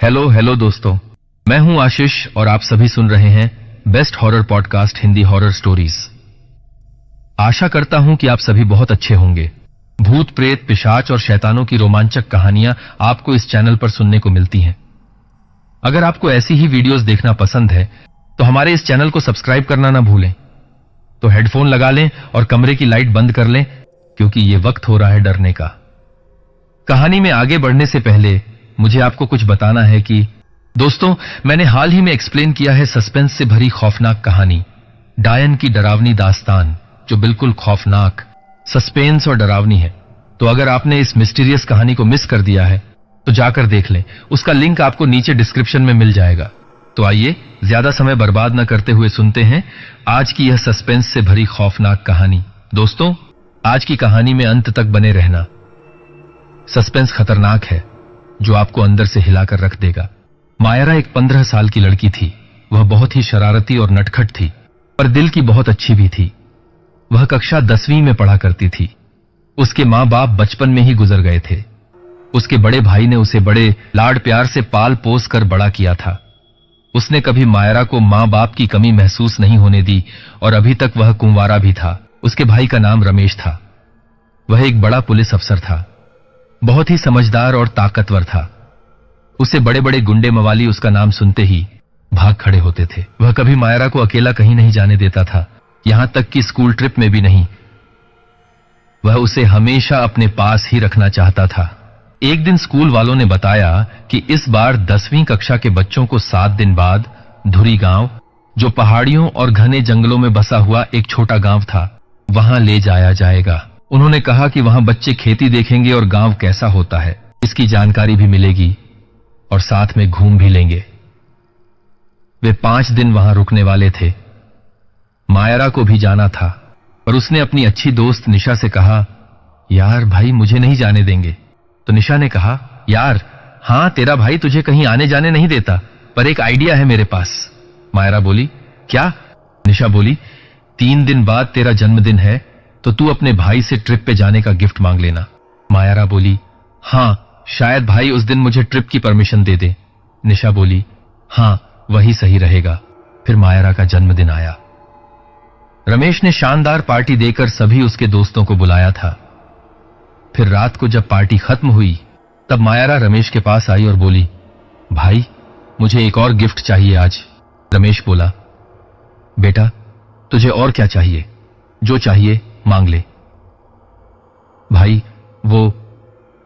Hello hello दोस्तों, मैं हूं आशीष और आप सभी सुन रहे हैं best horror podcast Hindi horror stories. आशा करता हूं कि आप सभी बहुत अच्छे होंगे। भूत प्रेत, पिशाच और शैतानों की रोमांचक कहानियां आपको इस चैनल पर सुनने को मिलती हैं। अगर आपको ऐसी ही वीडियोस देखना पसंद है तो हमारे इस चैनल को सब्सक्राइब करना ना भूलें। तो हेडफोन लगा लें और कमरे की लाइट बंद कर लें, क्योंकि ये वक्त हो रहा है डरने का। कहानी में आगे बढ़ने से पहले मुझे आपको कुछ बताना है कि दोस्तों, मैंने हाल ही में एक्सप्लेन किया है सस्पेंस से भरी खौफनाक कहानी डायन की डरावनी दास्तान, जो बिल्कुल खौफनाक, सस्पेंस और डरावनी है। तो अगर आपने इस मिस्टीरियस कहानी को मिस कर दिया है तो जाकर देख लें, उसका लिंक आपको नीचे डिस्क्रिप्शन में मिल जाएगा। तो आइए ज्यादा समय बर्बाद न करते हुए सुनते हैं आज की यह सस्पेंस से भरी खौफनाक कहानी। दोस्तों, आज की कहानी में अंत तक बने रहना। सस्पेंस खतरनाक है, जो आपको अंदर से हिलाकर रख देगा। मायरा एक 15 साल की लड़की थी। वह बहुत ही शरारती और नटखट थी, पर दिल की बहुत अच्छी भी थी। वह कक्षा 10वीं में पढ़ा करती थी। उसके माँ बाप बचपन में ही गुजर गए थे। उसके बड़े भाई ने उसे बड़े लाड प्यार से पाल पोस कर बड़ा किया था। उसने कभी मायरा को माँ बाप की कमी महसूस नहीं होने दी और अभी तक वह कुंवारा भी था। उसके भाई का नाम रमेश था। वह एक बड़ा पुलिस अफसर था, बहुत ही समझदार और ताकतवर था। उसे बड़े बड़े गुंडे मवाली उसका नाम सुनते ही भाग खड़े होते थे। वह कभी मायरा को अकेला कहीं नहीं जाने देता था, यहां तक कि स्कूल ट्रिप में भी नहीं। वह उसे हमेशा अपने पास ही रखना चाहता था। एक दिन स्कूल वालों ने बताया कि इस बार 10वीं कक्षा के बच्चों को 7 दिन बाद धुरी गांव, जो पहाड़ियों और घने जंगलों में बसा हुआ एक छोटा गांव था, वहां ले जाया जाएगा। उन्होंने कहा कि वहां बच्चे खेती देखेंगे और गांव कैसा होता है इसकी जानकारी भी मिलेगी और साथ में घूम भी लेंगे। वे 5 दिन वहां रुकने वाले थे। मायरा को भी जाना था, पर उसने अपनी अच्छी दोस्त निशा से कहा, यार भाई, मुझे नहीं जाने देंगे। तो निशा ने कहा, यार हां, तेरा भाई तुझे कहीं आने जाने नहीं देता, पर एक आइडिया है मेरे पास। मायरा बोली, क्या? निशा बोली, 3 दिन बाद तेरा जन्मदिन है, तो तू अपने भाई से ट्रिप पे जाने का गिफ्ट मांग लेना। मायरा बोली, हां, शायद भाई उस दिन मुझे ट्रिप की परमिशन दे दे। निशा बोली, हां, वही सही रहेगा। फिर मायरा का जन्मदिन आया। रमेश ने शानदार पार्टी देकर सभी उसके दोस्तों को बुलाया था। फिर रात को जब पार्टी खत्म हुई, तब मायरा रमेश के पास आई और बोली, भाई, मुझे एक और गिफ्ट चाहिए आज। रमेश बोला, बेटा, तुझे और क्या चाहिए? जो चाहिए मांग ले। भाई,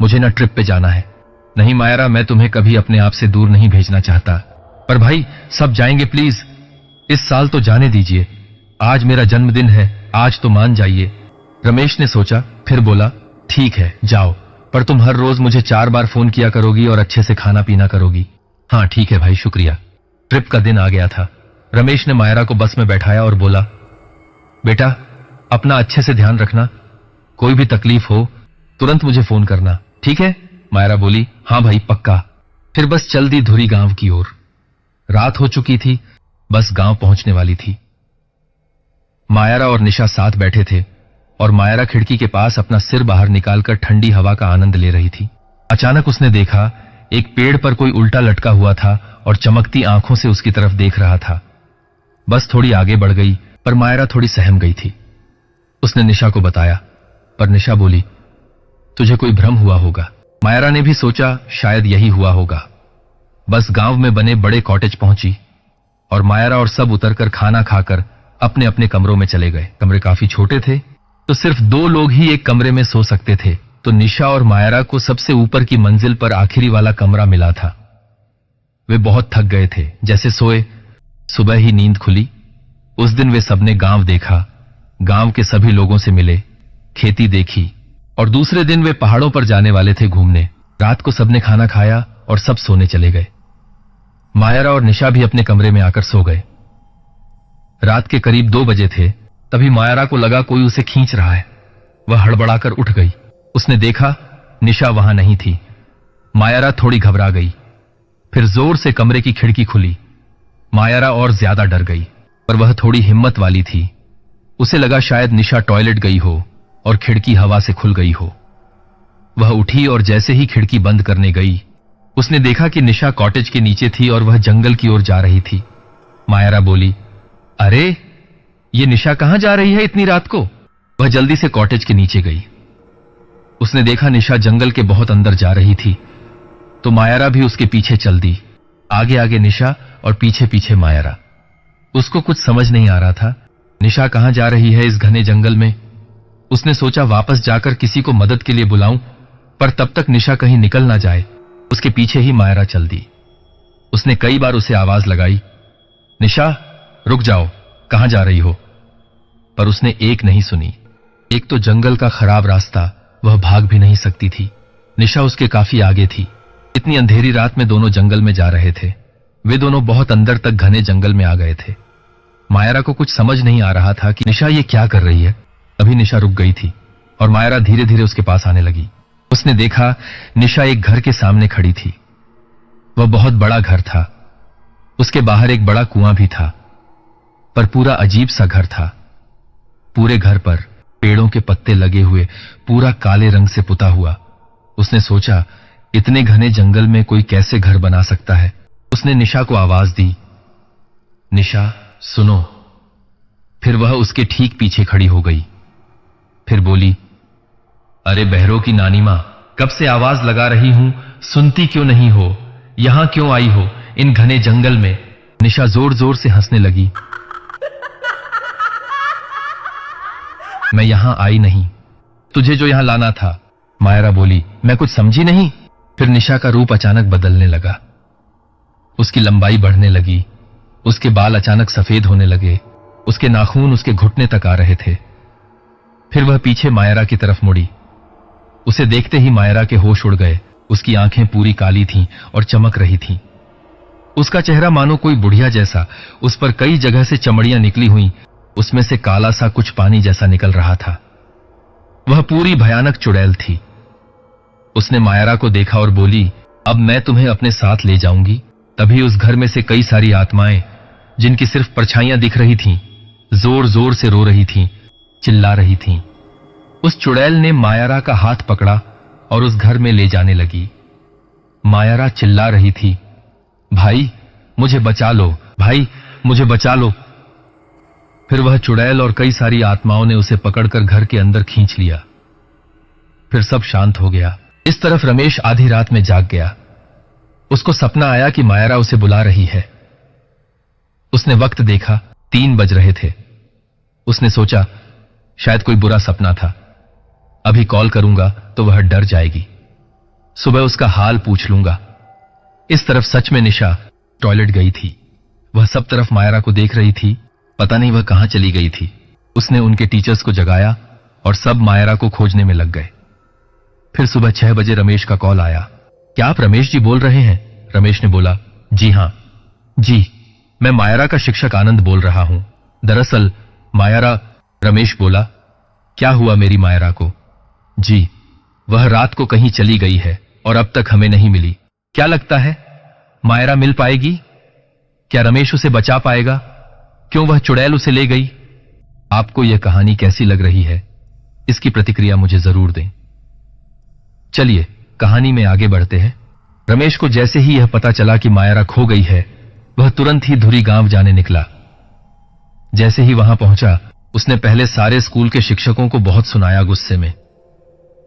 मुझे ना ट्रिप पे जाना है। नहीं मायरा, मैं तुम्हें कभी अपने आप से दूर नहीं भेजना चाहता, पर भाई सब जाएंगे प्लीज, इस साल तो जाने दीजिए। आज मेरा जन्मदिन है, आज तो मान जाइए। रमेश ने सोचा, फिर बोला, ठीक है जाओ, पर तुम हर रोज मुझे 4 बार फोन किया करोगी और अच्छे से खाना पीना करोगी। हाँ ठीक है भाई, शुक्रिया। ट्रिप का दिन आ गया था। रमेश ने मायरा को बस में बैठाया और बोला, बेटा, अपना अच्छे से ध्यान रखना, कोई भी तकलीफ हो तुरंत मुझे फोन करना, ठीक है? मायरा बोली, हां भाई, पक्का। फिर बस चल दी धुरी गांव की ओर। रात हो चुकी थी, बस गांव पहुंचने वाली थी। मायरा और निशा साथ बैठे थे और मायरा खिड़की के पास अपना सिर बाहर निकालकर ठंडी हवा का आनंद ले रही थी। अचानक उसने देखा एक पेड़ पर कोई उल्टा लटका हुआ था और चमकती आंखों से उसकी तरफ देख रहा था। बस थोड़ी आगे बढ़ गई, पर मायरा थोड़ी सहम गई थी। उसने निशा को बताया, पर निशा बोली, तुझे कोई भ्रम हुआ होगा। मायरा ने भी सोचा शायद यही हुआ होगा। बस गांव में बने बड़े कॉटेज पहुंची और मायरा और सब उतरकर खाना खाकर अपने अपने कमरों में चले गए। कमरे काफी छोटे थे, तो सिर्फ 2 लोग ही एक कमरे में सो सकते थे। तो निशा और मायरा को सबसे ऊपर की मंजिल पर आखिरी वाला कमरा मिला था। वे बहुत थक गए थे, जैसे सोए सुबह ही नींद खुली। उस दिन वे सबने गांव देखा, गांव के सभी लोगों से मिले, खेती देखी और दूसरे दिन वे पहाड़ों पर जाने वाले थे घूमने। रात को सबने खाना खाया और सब सोने चले गए। मायरा और निशा भी अपने कमरे में आकर सो गए। रात के करीब 2 बजे थे, तभी मायरा को लगा कोई उसे खींच रहा है। वह हड़बड़ाकर उठ गई। उसने देखा निशा वहां नहीं थी। मायरा थोड़ी घबरा गई। फिर जोर से कमरे की खिड़की खुली। मायरा और ज्यादा डर गई, पर वह थोड़ी हिम्मत वाली थी। उसे लगा शायद निशा टॉयलेट गई हो और खिड़की हवा से खुल गई हो। वह उठी और जैसे ही खिड़की बंद करने गई, उसने देखा कि निशा कॉटेज के नीचे थी और वह जंगल की ओर जा रही थी। मायरा बोली, अरे ये निशा कहां जा रही है इतनी रात को? वह जल्दी से कॉटेज के नीचे गई। उसने देखा निशा जंगल के बहुत अंदर जा रही थी, तो मायरा भी उसके पीछे चल दी। आगे आगे निशा और पीछे पीछे मायरा। उसको कुछ समझ नहीं आ रहा था, निशा कहां जा रही है इस घने जंगल में। उसने सोचा वापस जाकर किसी को मदद के लिए बुलाऊं, पर तब तक निशा कहीं निकल ना जाए। उसके पीछे ही मायरा चल दी। उसने कई बार उसे आवाज लगाई, निशा रुक जाओ, कहां जा रही हो? पर उसने एक नहीं सुनी। एक तो जंगल का खराब रास्ता, वह भाग भी नहीं सकती थी। निशा उसके काफी आगे थी। इतनी अंधेरी रात में दोनों जंगल में जा रहे थे। वे दोनों बहुत अंदर तक घने जंगल में आ गए थे। मायरा को कुछ समझ नहीं आ रहा था कि निशा ये क्या कर रही है। अभी निशा रुक गई थी और मायरा धीरे धीरे उसके पास आने लगी। उसने देखा निशा एक घर के सामने खड़ी थी। वह बहुत बड़ा घर था। उसके बाहर एक बड़ा कुआं भी था, पर पूरा अजीब सा घर था। पूरे घर पर पेड़ों के पत्ते लगे हुए, पूरा काले रंग से पुता हुआ। उसने सोचा, इतने घने जंगल में कोई कैसे घर बना सकता है। उसने निशा को आवाज दी, निशा सुनो। फिर वह उसके ठीक पीछे खड़ी हो गई। फिर बोली, अरे बहरों की नानी मां, कब से आवाज लगा रही हूं, सुनती क्यों नहीं हो? यहां क्यों आई हो इन घने जंगल में? निशा जोर जोर से हंसने लगी। मैं यहां आई नहीं, तुझे जो यहां लाना था। मायरा बोली, मैं कुछ समझी नहीं। फिर निशा का रूप अचानक बदलने लगा। उसकी लंबाई बढ़ने लगी। उसके बाल अचानक सफेद होने लगे। उसके नाखून उसके घुटने तक आ रहे थे। फिर वह पीछे मायरा की तरफ मुड़ी। उसे देखते ही मायरा के होश उड़ गए। उसकी आंखें पूरी काली थीं और चमक रही थीं। उसका चेहरा मानो कोई बुढ़िया जैसा, उस पर कई जगह से चमड़ियां निकली हुई, उसमें से काला सा कुछ पानी जैसा निकल रहा था। वह पूरी भयानक चुड़ैल थी। उसने मायरा को देखा और बोली, अब मैं तुम्हें अपने साथ ले जाऊंगी। तभी उस घर में से कई सारी आत्माएं, जिनकी सिर्फ परछाइयां दिख रही थीं, जोर जोर से रो रही थीं, चिल्ला रही थीं। उस चुड़ैल ने मायरा का हाथ पकड़ा और उस घर में ले जाने लगी। मायरा चिल्ला रही थी, भाई मुझे बचा लो, भाई मुझे बचा लो। फिर वह चुड़ैल और कई सारी आत्माओं ने उसे पकड़कर घर के अंदर खींच लिया। फिर सब शांत हो गया। इस तरफ रमेश आधी रात में जाग गया। उसको सपना आया कि मायरा उसे बुला रही है। उसने वक्त देखा, 3 बज रहे थे। उसने सोचा, शायद कोई बुरा सपना था। अभी कॉल करूंगा तो वह डर जाएगी। सुबह उसका हाल पूछ लूंगा। इस तरफ सच में निशा टॉयलेट गई थी। वह सब तरफ मायरा को देख रही थी। पता नहीं वह कहां चली गई थी। उसने उनके टीचर्स को जगाया और सब मायरा को खोजने में लग गए। फिर सुबह 6 बजे रमेश का कॉल आया। क्या आप रमेश जी बोल रहे हैं? रमेश ने बोला, जी हां जी, मैं मायरा का शिक्षक आनंद बोल रहा हूं। दरअसल मायरा। रमेश बोला, क्या हुआ मेरी मायरा को? जी, वह रात को कहीं चली गई है और अब तक हमें नहीं मिली। क्या लगता है मायरा मिल पाएगी? क्या रमेश उसे बचा पाएगा? क्यों वह चुड़ैल उसे ले गई? आपको यह कहानी कैसी लग रही है, इसकी प्रतिक्रिया मुझे जरूर दें। चलिए कहानी में आगे बढ़ते हैं। रमेश को जैसे ही यह पता चला कि मायरा खो गई है, वह तुरंत ही धुरी गांव जाने निकला। जैसे ही वहां पहुंचा, उसने पहले सारे स्कूल के शिक्षकों को बहुत सुनाया गुस्से में।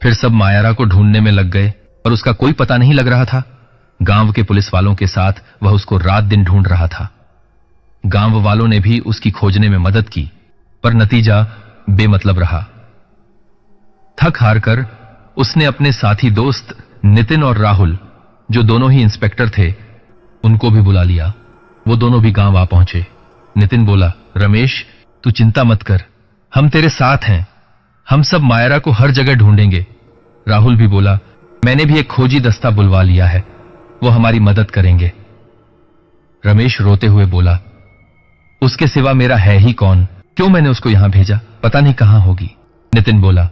फिर सब मायरा को ढूंढने में लग गए, पर उसका कोई पता नहीं लग रहा था। गांव के पुलिस वालों के साथ वह उसको रात दिन ढूंढ रहा था। गांव वालों ने भी उसकी खोजने में मदद की, पर नतीजा बेमतलब रहा। थक हार कर उसने अपने साथी दोस्त नितिन और राहुल, जो दोनों ही इंस्पेक्टर थे, उनको भी बुला लिया। वो दोनों भी गांव आ पहुंचे। नितिन बोला, रमेश तू चिंता मत कर, हम तेरे साथ हैं। हम सब मायरा को हर जगह ढूंढेंगे। राहुल भी बोला, मैंने भी एक खोजी दस्ता बुलवा लिया है, वो हमारी मदद करेंगे। रमेश रोते हुए बोला, उसके सिवा मेरा है ही कौन? क्यों मैंने उसको यहां भेजा? पता नहीं कहां होगी। नितिन बोला,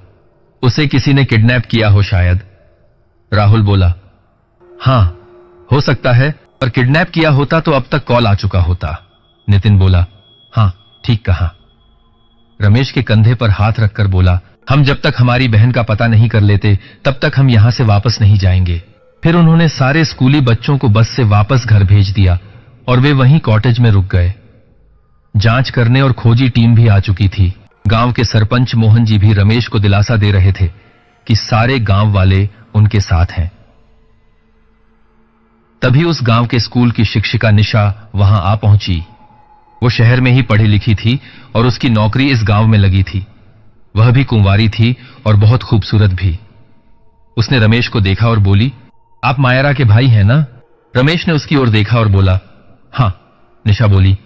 उसे किसी ने किडनैप किया हो शायद। राहुल बोला, हां हो सकता है, पर किडनैप किया होता तो अब तक कॉल आ चुका होता। नितिन बोला, हां ठीक कहा। रमेश के कंधे पर हाथ रखकर बोला, हम जब तक हमारी बहन का पता नहीं कर लेते, तब तक हम यहां से वापस नहीं जाएंगे। फिर उन्होंने सारे स्कूली बच्चों को बस से वापस घर भेज दिया और वे वहीं कॉटेज में रुक गए। जांच करने और खोजी टीम भी आ चुकी थी। गांव के सरपंच मोहन जी भी रमेश को दिलासा दे रहे थे कि सारे गांव वाले उनके साथ हैं। तभी उस गांव के स्कूल की शिक्षिका निशा वहां आ पहुंची। वो शहर में ही पढ़ी लिखी थी और उसकी नौकरी इस गांव में लगी थी। वह भी कुंवारी थी और बहुत खूबसूरत भी। उसने रमेश को देखा और बोली, आप मायरा के भाई हैं ना? रमेश ने उसकी ओर देखा और बोला, हां। निशा बोली,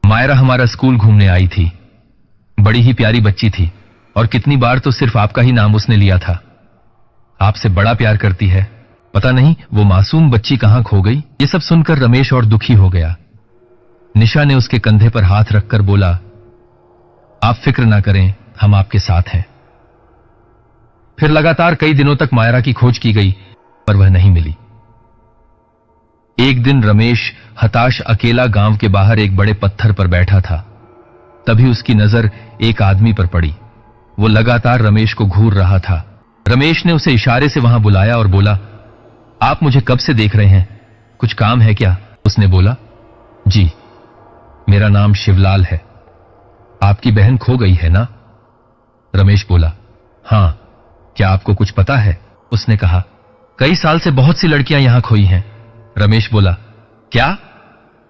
मायरा हमारा स्कूल घूमने आई थी। बड़ी ही प्यारी बच्ची थी और कितनी बार तो सिर्फ आपका ही नाम उसने लिया था। आपसे बड़ा प्यार करती है। पता नहीं वो मासूम बच्ची कहां खो गई। ये सब सुनकर रमेश और दुखी हो गया। निशा ने उसके कंधे पर हाथ रखकर बोला, आप फिक्र ना करें, हम आपके साथ हैं। फिर लगातार कई दिनों तक मायरा की खोज की गई पर वह नहीं मिली। एक दिन रमेश हताश अकेला गांव के बाहर एक बड़े पत्थर पर बैठा था। तभी उसकी नजर एक आदमी पर पड़ी। वो लगातार रमेश को घूर रहा था। रमेश ने उसे इशारे से वहां बुलाया और बोला, आप मुझे कब से देख रहे हैं? कुछ काम है क्या? उसने बोला, जी, मेरा नाम शिवलाल है। आपकी बहन खो गई है ना? रमेश बोला, हां। क्या आपको कुछ पता है? उसने कहा, कई साल से बहुत सी लड़कियां यहां खोई हैं। रमेश बोला, क्या?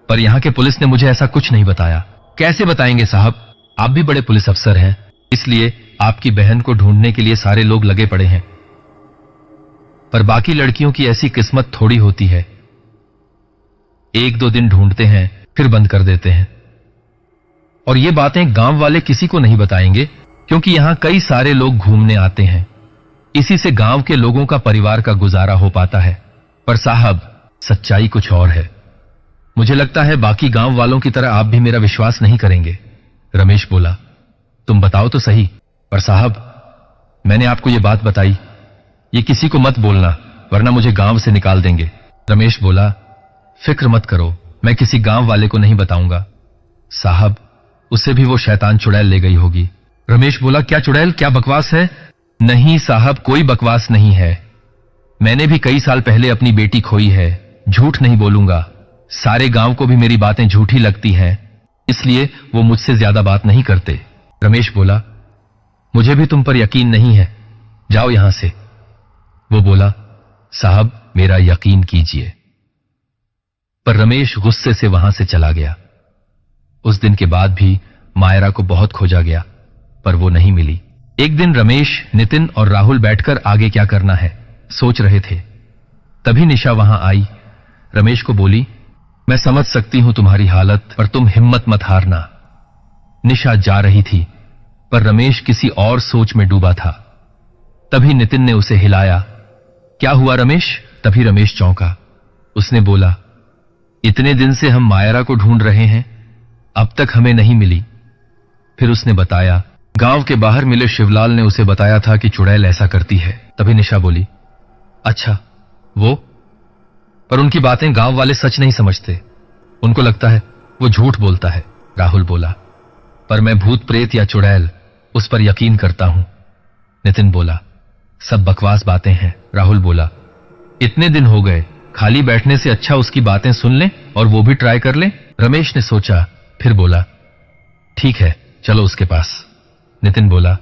पर यहां के पुलिस ने मुझे ऐसा कुछ नहीं बताया। कैसे बताएंगे साहब, आप भी बड़े पुलिस अफसर हैं, इसलिए आपकी बहन को ढूंढने के लिए सारे लोग लगे पड़े हैं। पर बाकी लड़कियों की ऐसी किस्मत थोड़ी होती है। एक दो दिन ढूंढते हैं फिर बंद कर देते हैं। और ये बातें गांव वाले किसी को नहीं बताएंगे क्योंकि यहां कई सारे लोग घूमने आते हैं। इसी से गांव के लोगों का परिवार का गुजारा हो पाता है। पर साहब, सच्चाई कुछ और है। मुझे लगता है बाकी गांव वालों की तरह आप भी मेरा विश्वास नहीं करेंगे। रमेश बोला, तुम बताओ तो सही। पर साहब, मैंने आपको यह बात बताई, ये किसी को मत बोलना वरना मुझे गांव से निकाल देंगे। रमेश बोला, फिक्र मत करो, मैं किसी गांव वाले को नहीं बताऊंगा। साहब, उसे भी वो शैतान चुड़ैल ले गई होगी। रमेश बोला, क्या चुड़ैल? क्या बकवास है? नहीं साहब, कोई बकवास नहीं है। मैंने भी कई साल पहले अपनी बेटी खोई है। झूठ नहीं बोलूंगा। सारे गांव को भी मेरी बातें झूठी लगती हैं, इसलिए वो मुझसे ज्यादा बात नहीं करते। रमेश बोला, मुझे भी तुम पर यकीन नहीं है, जाओ यहां से। वो बोला, साहब, मेरा यकीन कीजिए। पर रमेश गुस्से से वहां से चला गया। उस दिन के बाद भी मायरा को बहुत खोजा गया पर वो नहीं मिली। एक दिन रमेश, नितिन और राहुल बैठकर आगे क्या करना है सोच रहे थे। तभी निशा वहां आई। रमेश को बोली, मैं समझ सकती हूं तुम्हारी हालत, पर तुम हिम्मत मत हारना। निशा जा रही थी पर रमेश किसी और सोच में डूबा था। तभी नितिन ने उसे हिलाया। क्या हुआ रमेश? तभी रमेश चौंका। उसने बोला, इतने दिन से हम मायरा को ढूंढ रहे हैं, अब तक हमें नहीं मिली। फिर उसने बताया, गांव के बाहर मिले शिवलाल ने उसे बताया था कि चुड़ैल ऐसा करती है। तभी निशा बोली, अच्छा वो? पर उनकी बातें गांव वाले सच नहीं समझते, उनको लगता है वो झूठ बोलता है। राहुल बोला, पर मैं भूत प्रेत या चुड़ैल उस पर यकीन करता हूं। नितिन बोला, सब बकवास बातें हैं। राहुल बोला, इतने दिन हो गए, खाली बैठने से अच्छा उसकी बातें सुन लें और वो भी ट्राई कर लें। रमेश ने सोचा, फिर बोला, ठीक है, चलो उसके पास। नितिन बोला,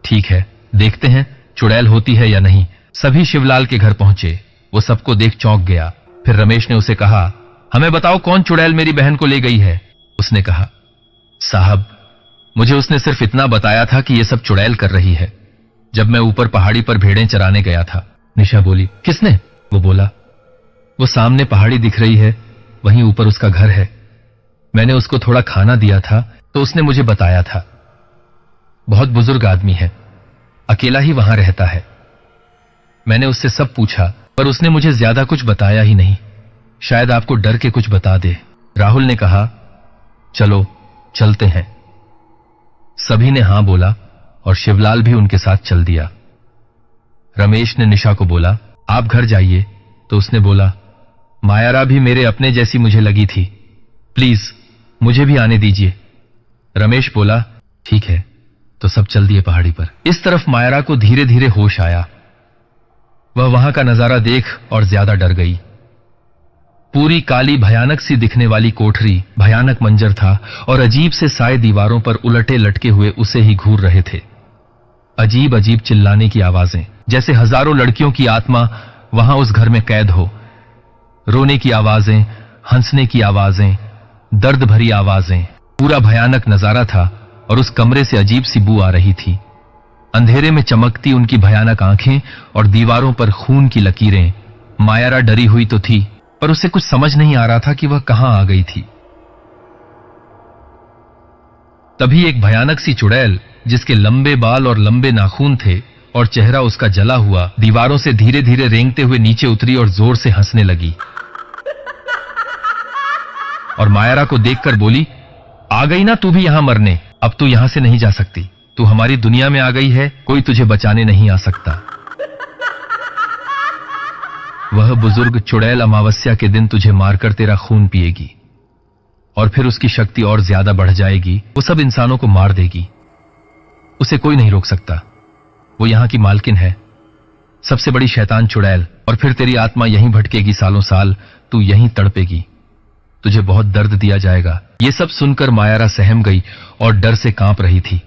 ठीक है, देखते हैं चुड़ैल होती है या नहीं। सभी शिवलाल के घर पहुंचे। वो सबको देख चौंक गया। फिर रमेश ने उसे कहा, हमें बताओ कौन चुड़ैल मेरी बहन को ले गई है। उसने कहा, साहब, मुझे उसने सिर्फ इतना बताया था कि ये सब चुड़ैल कर रही है, जब मैं ऊपर पहाड़ी पर भेड़ें चराने गया था। निशा बोली, किसने? वो बोला, वो सामने पहाड़ी दिख रही है, वहीं ऊपर उसका घर है। मैंने उसको थोड़ा खाना दिया था तो उसने मुझे बताया था। बहुत बुजुर्ग आदमी है, अकेला ही वहां रहता है। मैंने उससे सब पूछा पर उसने मुझे ज्यादा कुछ बताया ही नहीं। शायद आपको डर के कुछ बता दे। राहुल ने कहा, चलो चलते हैं। सभी ने हां बोला और शिवलाल भी उनके साथ चल दिया। रमेश ने निशा को बोला, आप घर जाइए। तो उसने बोला, मायारा भी मेरे अपने जैसी मुझे लगी थी, प्लीज मुझे भी आने दीजिए। रमेश बोला, ठीक है। तो सब चल दिए पहाड़ी पर। इस तरफ मायरा को धीरे धीरे होश आया। वह वहां का नजारा देख और ज्यादा डर गई। पूरी काली भयानक सी दिखने वाली कोठरी भयानक मंजर था और अजीब से साए दीवारों पर उलटे लटके हुए उसे ही घूर रहे थे। अजीब अजीब चिल्लाने की आवाजें, जैसे हजारों लड़कियों की आत्मा वहां उस घर में कैद हो। रोने की आवाजें, हंसने की आवाजें, दर्द भरी आवाजें, पूरा भयानक नजारा था और उस कमरे से अजीब सी बू आ रही थी। अंधेरे में चमकती उनकी भयानक आंखें और दीवारों पर खून की लकीरें। मायारा डरी हुई तो थी, पर उसे कुछ समझ नहीं आ रहा था कि वह कहां आ गई थी। तभी एक भयानक सी चुड़ैल, जिसके लंबे बाल और लंबे नाखून थे और चेहरा उसका जला हुआ, दीवारों से धीरे धीरे रेंगते हुए नीचे उतरी और जोर से हंसने लगी और मायारा को देखकर बोली, आ गई ना तू भी यहां मरने। अब तू यहां से नहीं जा सकती। तू हमारी दुनिया में आ गई है, कोई तुझे बचाने नहीं आ सकता। वह बुजुर्ग चुड़ैल अमावस्या के दिन तुझे मारकर तेरा खून पिएगी और फिर उसकी शक्ति और ज्यादा बढ़ जाएगी। वो सब इंसानों को मार देगी। उसे कोई नहीं रोक सकता। वो यहां की मालकिन है, सबसे बड़ी शैतान चुड़ैल। और फिर तेरी आत्मा यहीं भटकेगी सालों साल। तू यहीं तड़पेगी। तुझे बहुत दर्द दिया जाएगा। ये सब सुनकर मायारा सहम गई और डर से कांप रही थी।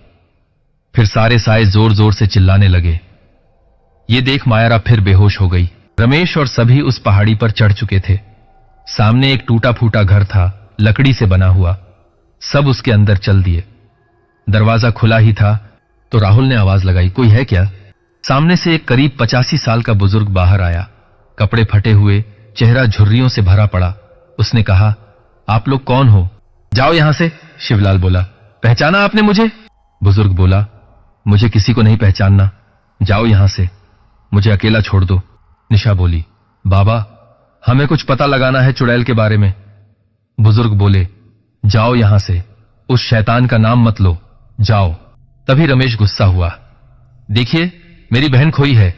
फिर सारे साए जोर जोर से चिल्लाने लगे। ये देख मायारा फिर बेहोश हो गई। रमेश और सभी उस पहाड़ी पर चढ़ चुके थे। सामने एक टूटा फूटा घर था, लकड़ी से बना हुआ। सब उसके अंदर चल दिए। दरवाजा खुला ही था तो राहुल ने आवाज लगाई, कोई है क्या? सामने से एक करीब 85 साल का बुजुर्ग बाहर आया, कपड़े फटे हुए, चेहरा झुर्रियों से भरा पड़ा। उसने कहा, आप लोग कौन हो? जाओ यहां से। शिवलाल बोला, पहचाना आपने मुझे? बुजुर्ग बोला, मुझे किसी को नहीं पहचानना। जाओ यहां से, मुझे अकेला छोड़ दो। निशा बोली, बाबा हमें कुछ पता लगाना है चुड़ैल के बारे में। बुजुर्ग बोले, जाओ यहां से, उस शैतान का नाम मत लो, जाओ। तभी रमेश गुस्सा हुआ, देखिए मेरी बहन खोई है,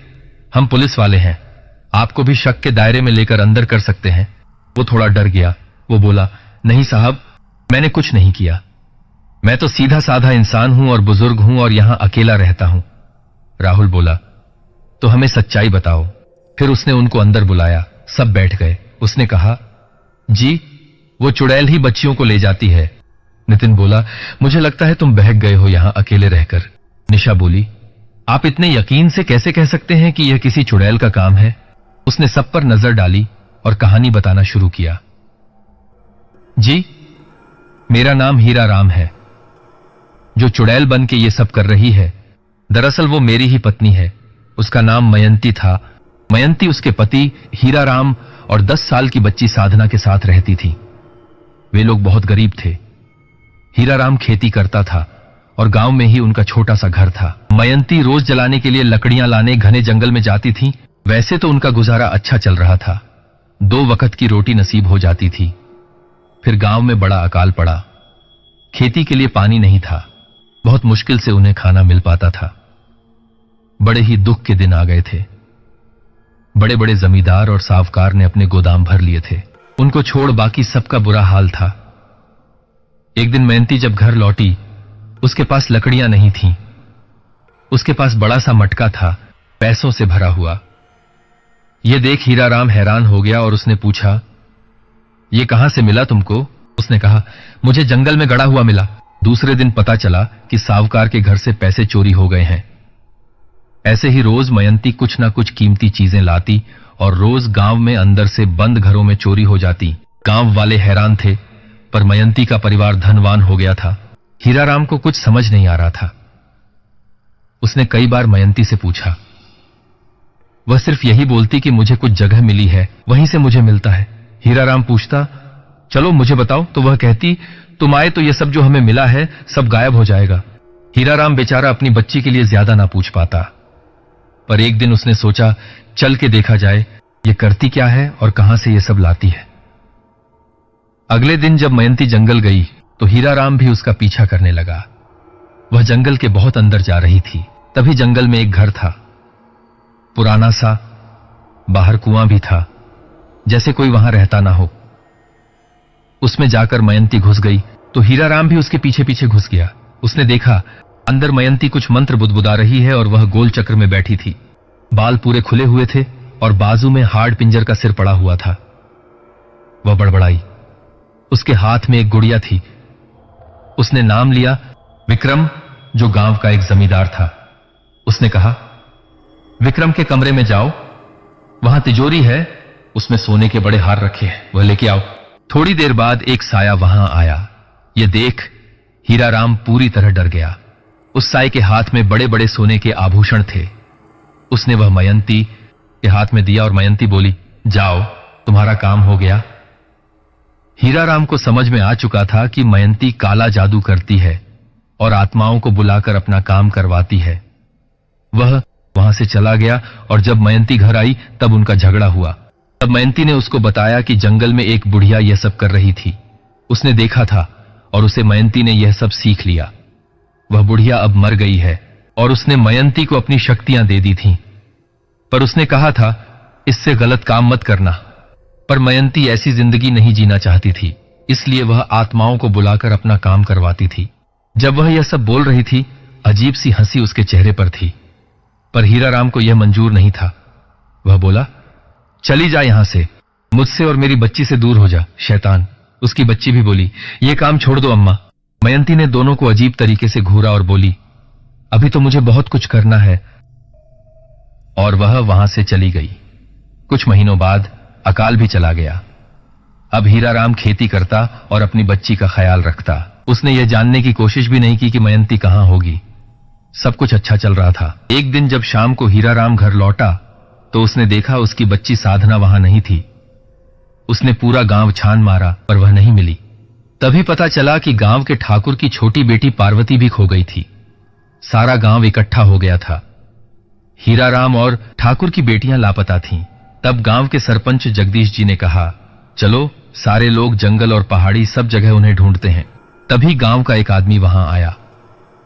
हम पुलिस वाले हैं, आपको भी शक के दायरे में लेकर अंदर कर सकते हैं। वो थोड़ा डर गया। वो बोला, नहीं साहब, मैंने कुछ नहीं किया। मैं तो सीधा साधा इंसान हूं और बुजुर्ग हूं और यहां अकेला रहता हूं। राहुल बोला, तो हमें सच्चाई बताओ। फिर उसने उनको अंदर बुलाया। सब बैठ गए। उसने कहा, जी वो चुड़ैल ही बच्चियों को ले जाती है। नितिन बोला, मुझे लगता है तुम बहक गए हो यहां अकेले रहकर। निशा बोली, आप इतने यकीन से कैसे कह सकते हैं कि यह किसी चुड़ैल का काम है? उसने सब पर नजर डाली और कहानी बताना शुरू किया। जी मेरा नाम हीरा राम है। जो चुड़ैल बन के ये सब कर रही है, दरअसल वो मेरी ही पत्नी है। उसका नाम मयंती था। मयंती उसके पति हीरा राम और 10 साल की बच्ची साधना के साथ रहती थी। वे लोग बहुत गरीब थे। हीरा राम खेती करता था और गांव में ही उनका छोटा सा घर था। मयंती रोज जलाने के लिए लकड़ियां लाने घने जंगल में जाती थी। वैसे तो उनका गुजारा अच्छा चल रहा था, 2 वक्त की रोटी नसीब हो जाती थी। फिर गांव में बड़ा अकाल पड़ा। खेती के लिए पानी नहीं था। बहुत मुश्किल से उन्हें खाना मिल पाता था। बड़े ही दुख के दिन आ गए थे। बड़े बड़े जमींदार और साहूकार ने अपने गोदाम भर लिए थे। उनको छोड़ बाकी सबका बुरा हाल था। एक दिन मयंती जब घर लौटी, उसके पास लकड़ियां नहीं थीं। उसके पास बड़ा सा मटका था, पैसों से भरा हुआ। यह देख हीरा राम हैरान हो गया और उसने पूछा, ये कहां से मिला तुमको? उसने कहा, मुझे जंगल में गड़ा हुआ मिला। दूसरे दिन पता चला कि साहूकार के घर से पैसे चोरी हो गए हैं। ऐसे ही रोज मयंती कुछ ना कुछ कीमती चीजें लाती और रोज गांव में अंदर से बंद घरों में चोरी हो जाती। गांव वाले हैरान थे, पर मयंती का परिवार धनवान हो गया था। हीरा राम को कुछ समझ नहीं आ रहा था। उसने कई बार मयंती से पूछा। वह सिर्फ यही बोलती कि मुझे कुछ जगह मिली है, वहीं से मुझे मिलता है। हीरा राम पूछता, चलो मुझे बताओ, तो वह कहती, तुम आए तो ये सब जो हमें मिला है सब गायब हो जाएगा। हीरा राम बेचारा अपनी बच्ची के लिए ज्यादा ना पूछ पाता। पर एक दिन उसने सोचा, चल के देखा जाए ये करती क्या है और कहां से ये सब लाती है। अगले दिन जब मयंती जंगल गई तो हीरा राम भी उसका पीछा करने लगा। वह जंगल के बहुत अंदर जा रही थी। तभी जंगल में एक घर था, पुराना सा। बाहर कुआं भी था, जैसे कोई वहां रहता ना हो। उसमें जाकर मयंती घुस गई तो हीरा राम भी उसके पीछे पीछे घुस गया। उसने देखा अंदर मयंती कुछ मंत्र बुदबुदा रही है और वह गोल चक्र में बैठी थी। बाल पूरे खुले हुए थे और बाजू में हाड़ पिंजर का सिर पड़ा हुआ था। वह बड़बड़ाई। उसके हाथ में एक गुड़िया थी। उसने नाम लिया विक्रम, जो गांव का एक जमींदार था। उसने कहा, विक्रम के कमरे में जाओ, वहां तिजोरी है, उसमें सोने के बड़े हार रखे हैं, वह लेके आओ। थोड़ी देर बाद एक साया वहां आया। यह देख हीराराम पूरी तरह डर गया। उस साए के हाथ में बड़े बड़े सोने के आभूषण थे। उसने वह मयंती के हाथ में दिया और मयंती बोली, जाओ, तुम्हारा काम हो गया। हीराराम को समझ में आ चुका था कि मयंती काला जादू करती है और आत्माओं को बुलाकर अपना काम करवाती है। वह वहां से चला गया और जब मयंती घर आई तब उनका झगड़ा हुआ। तब मयंती ने उसको बताया कि जंगल में एक बुढ़िया यह सब कर रही थी। उसने देखा था और उसे मयंती ने यह सब सीख लिया। वह बुढ़िया अब मर गई है और उसने मयंती को अपनी शक्तियां दे दी थीं। पर उसने कहा था, इससे गलत काम मत करना। पर मयंती ऐसी जिंदगी नहीं जीना चाहती थी, इसलिए वह आत्माओं को बुलाकर अपना काम करवाती थी। जब वह यह सब बोल रही थी, अजीब सी हंसी उसके चेहरे पर थी, पर हीराराम को यह मंजूर नहीं था। वह बोला, चली जा यहां से, मुझसे और मेरी बच्ची से दूर हो जा, शैतान। उसकी बच्ची भी बोली, यह काम छोड़ दो अम्मा। मयंती ने दोनों को अजीब तरीके से घूरा और बोली, अभी तो मुझे बहुत कुछ करना है। और वह वहां से चली गई। कुछ महीनों बाद अकाल भी चला गया। अब हीराराम खेती करता और अपनी बच्ची का ख्याल रखता। उसने यह जानने की कोशिश भी नहीं की कि मयंती कहां होगी। सब कुछ अच्छा चल रहा था। एक दिन जब शाम को हीराराम घर लौटा तो उसने देखा उसकी बच्ची साधना वहां नहीं थी। उसने पूरा गांव छान मारा पर वह नहीं मिली। तभी पता चला कि गांव के ठाकुर की छोटी बेटी पार्वती भी खो गई थी। सारा गांव इकट्ठा हो गया था। हीराराम और ठाकुर की बेटियां लापता थीं। तब गांव के सरपंच जगदीश जी ने कहा, चलो सारे लोग जंगल और पहाड़ी सब जगह उन्हें ढूंढते हैं। तभी गांव का एक आदमी वहां आया।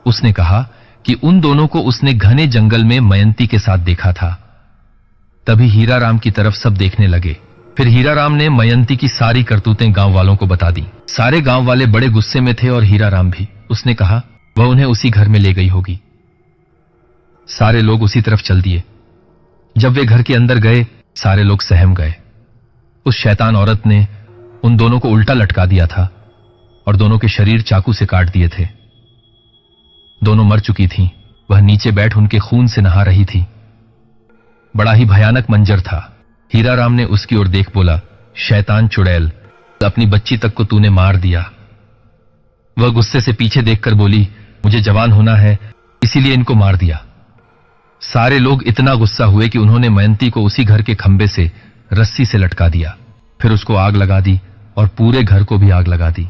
उसने कहा कि उन दोनों को उसने घने जंगल में मयंती के साथ देखा था। तभी हीराराम की तरफ सब देखने लगे। फिर हीराराम ने मयंती की सारी करतूतें गांव वालों को बता दी। सारे गांव वाले बड़े गुस्से में थे और हीराराम भी। उसने कहा वह उन्हें उसी घर में ले गई होगी। सारे लोग उसी तरफ चल दिए। जब वे घर के अंदर गए, सारे लोग सहम गए। उस शैतान औरत ने उन दोनों को उल्टा लटका दिया था और दोनों के शरीर चाकू से काट दिए थे। दोनों मर चुकी थीं। वह नीचे बैठ उनके खून से नहा रही थी। बड़ा ही भयानक मंजर था। हीराराम ने उसकी ओर देख बोला, शैतान चुड़ैल, अपनी बच्ची तक को तूने मार दिया। वह गुस्से से पीछे देखकर बोली, मुझे जवान होना है, इसीलिए इनको मार दिया। सारे लोग इतना गुस्सा हुए कि उन्होंने मयंती को उसी घर के खंबे से रस्सी से लटका दिया। फिर उसको आग लगा दी और पूरे घर को भी आग लगा दी।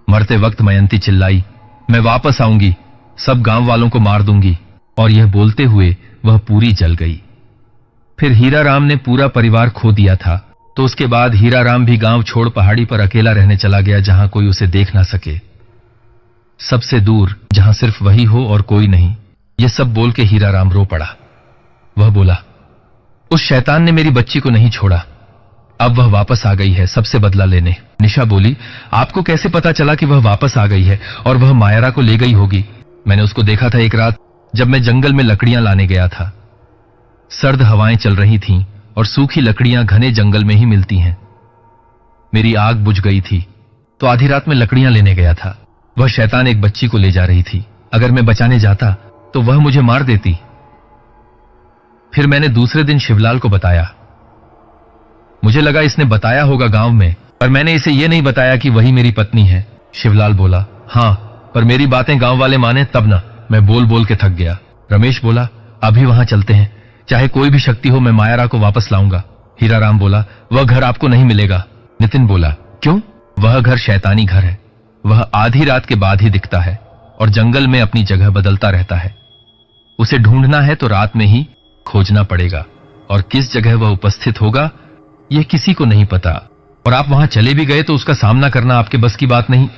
मरते वक्त मयंती चिल्लाई, मैं वापस आऊंगी, सब गांव वालों को मार दूंगी। और यह बोलते हुए वह पूरी जल गई। फिर हीराराम ने पूरा परिवार खो दिया था। तो उसके बाद हीराराम भी गांव छोड़ पहाड़ी पर अकेला रहने चला गया, जहां कोई उसे देख ना सके। सबसे दूर, जहां सिर्फ वही हो और कोई नहीं। यह सब बोल के हीराराम रो पड़ा। वह बोला, उस शैतान ने मेरी बच्ची को नहीं छोड़ा। अब वह वापस आ गई है सबसे बदला लेने। निशा बोली, आपको कैसे पता चला कि वह वापस आ गई है और वह मायरा को ले गई होगी? मैंने उसको देखा था एक रात, जब मैं जंगल में लकड़ियां लाने गया था। सर्द हवाएं चल रही थीं और सूखी लकड़ियां घने जंगल में ही मिलती हैं। मेरी आग बुझ गई थी तो आधी रात में लकड़ियां लेने गया था। वह शैतान एक बच्ची को ले जा रही थी। अगर मैं बचाने जाता तो वह मुझे मार देती। फिर मैंने दूसरे दिन शिवलाल को बताया। मुझे लगा इसने बताया होगा गांव में, पर मैंने इसे यह नहीं बताया कि वही मेरी पत्नी है। शिवलाल बोला, हां, पर मेरी बातें गांव वाले माने तब ना। मैं बोल बोल के थक गया। रमेश बोला, अभी वहां चलते हैं, चाहे कोई भी शक्ति हो, मैं मायरा को वापस लाऊंगा। हीराराम बोला, वह घर आपको नहीं मिलेगा। नितिन बोला, क्यों? वह घर शैतानी घर है। वह आधी रात के बाद ही दिखता है और जंगल में अपनी जगह बदलता रहता है। उसे ढूंढना है तो रात में ही खोजना पड़ेगा, और किस जगह वह उपस्थित होगा यह किसी को नहीं पता। और आप वहां चले भी गए तो उसका सामना करना आपके बस की बात नहीं।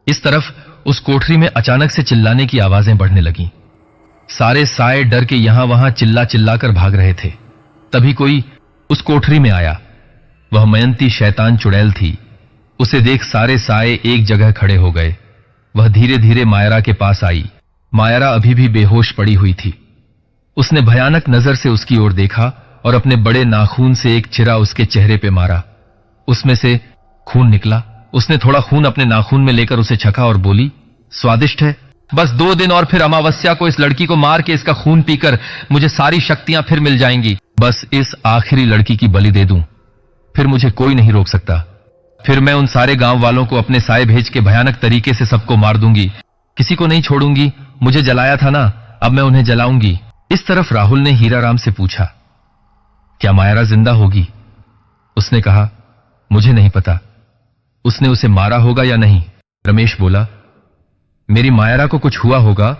इस तरफ उस कोठरी में अचानक से चिल्लाने की आवाजें बढ़ने लगीं। सारे साए डर के यहां वहां चिल्ला चिल्लाकर भाग रहे थे। तभी कोई उस कोठरी में आया। वह मयंती शैतान चुड़ैल थी। उसे देख सारे साए एक जगह खड़े हो गए। वह धीरे धीरे मायरा के पास आई। मायरा अभी भी बेहोश पड़ी हुई थी। उसने भयानक नजर से उसकी ओर देखा और अपने बड़े नाखून से एक चिरा उसके चेहरे पे मारा। उसमें से खून निकला। उसने थोड़ा खून अपने नाखून में लेकर उसे छका और बोली, स्वादिष्ट है। बस 2 दिन और फिर अमावस्या को इस लड़की को मार के इसका खून पीकर मुझे सारी शक्तियां फिर मिल जाएंगी। बस इस आखिरी लड़की की बलि दे दूं, फिर मुझे कोई नहीं रोक सकता। फिर मैं उन सारे गांव वालों को अपने साए भेज के भयानक तरीके से सबको मार दूंगी, किसी को नहीं छोड़ूंगी। मुझे जलाया था ना, अब मैं उन्हें जलाऊंगी। इस तरफ राहुल ने हीराराम से पूछा, क्या मायरा जिंदा होगी? उसने कहा, मुझे नहीं पता, उसने उसे मारा होगा या नहीं। रमेश बोला, मेरी मायरा को कुछ हुआ होगा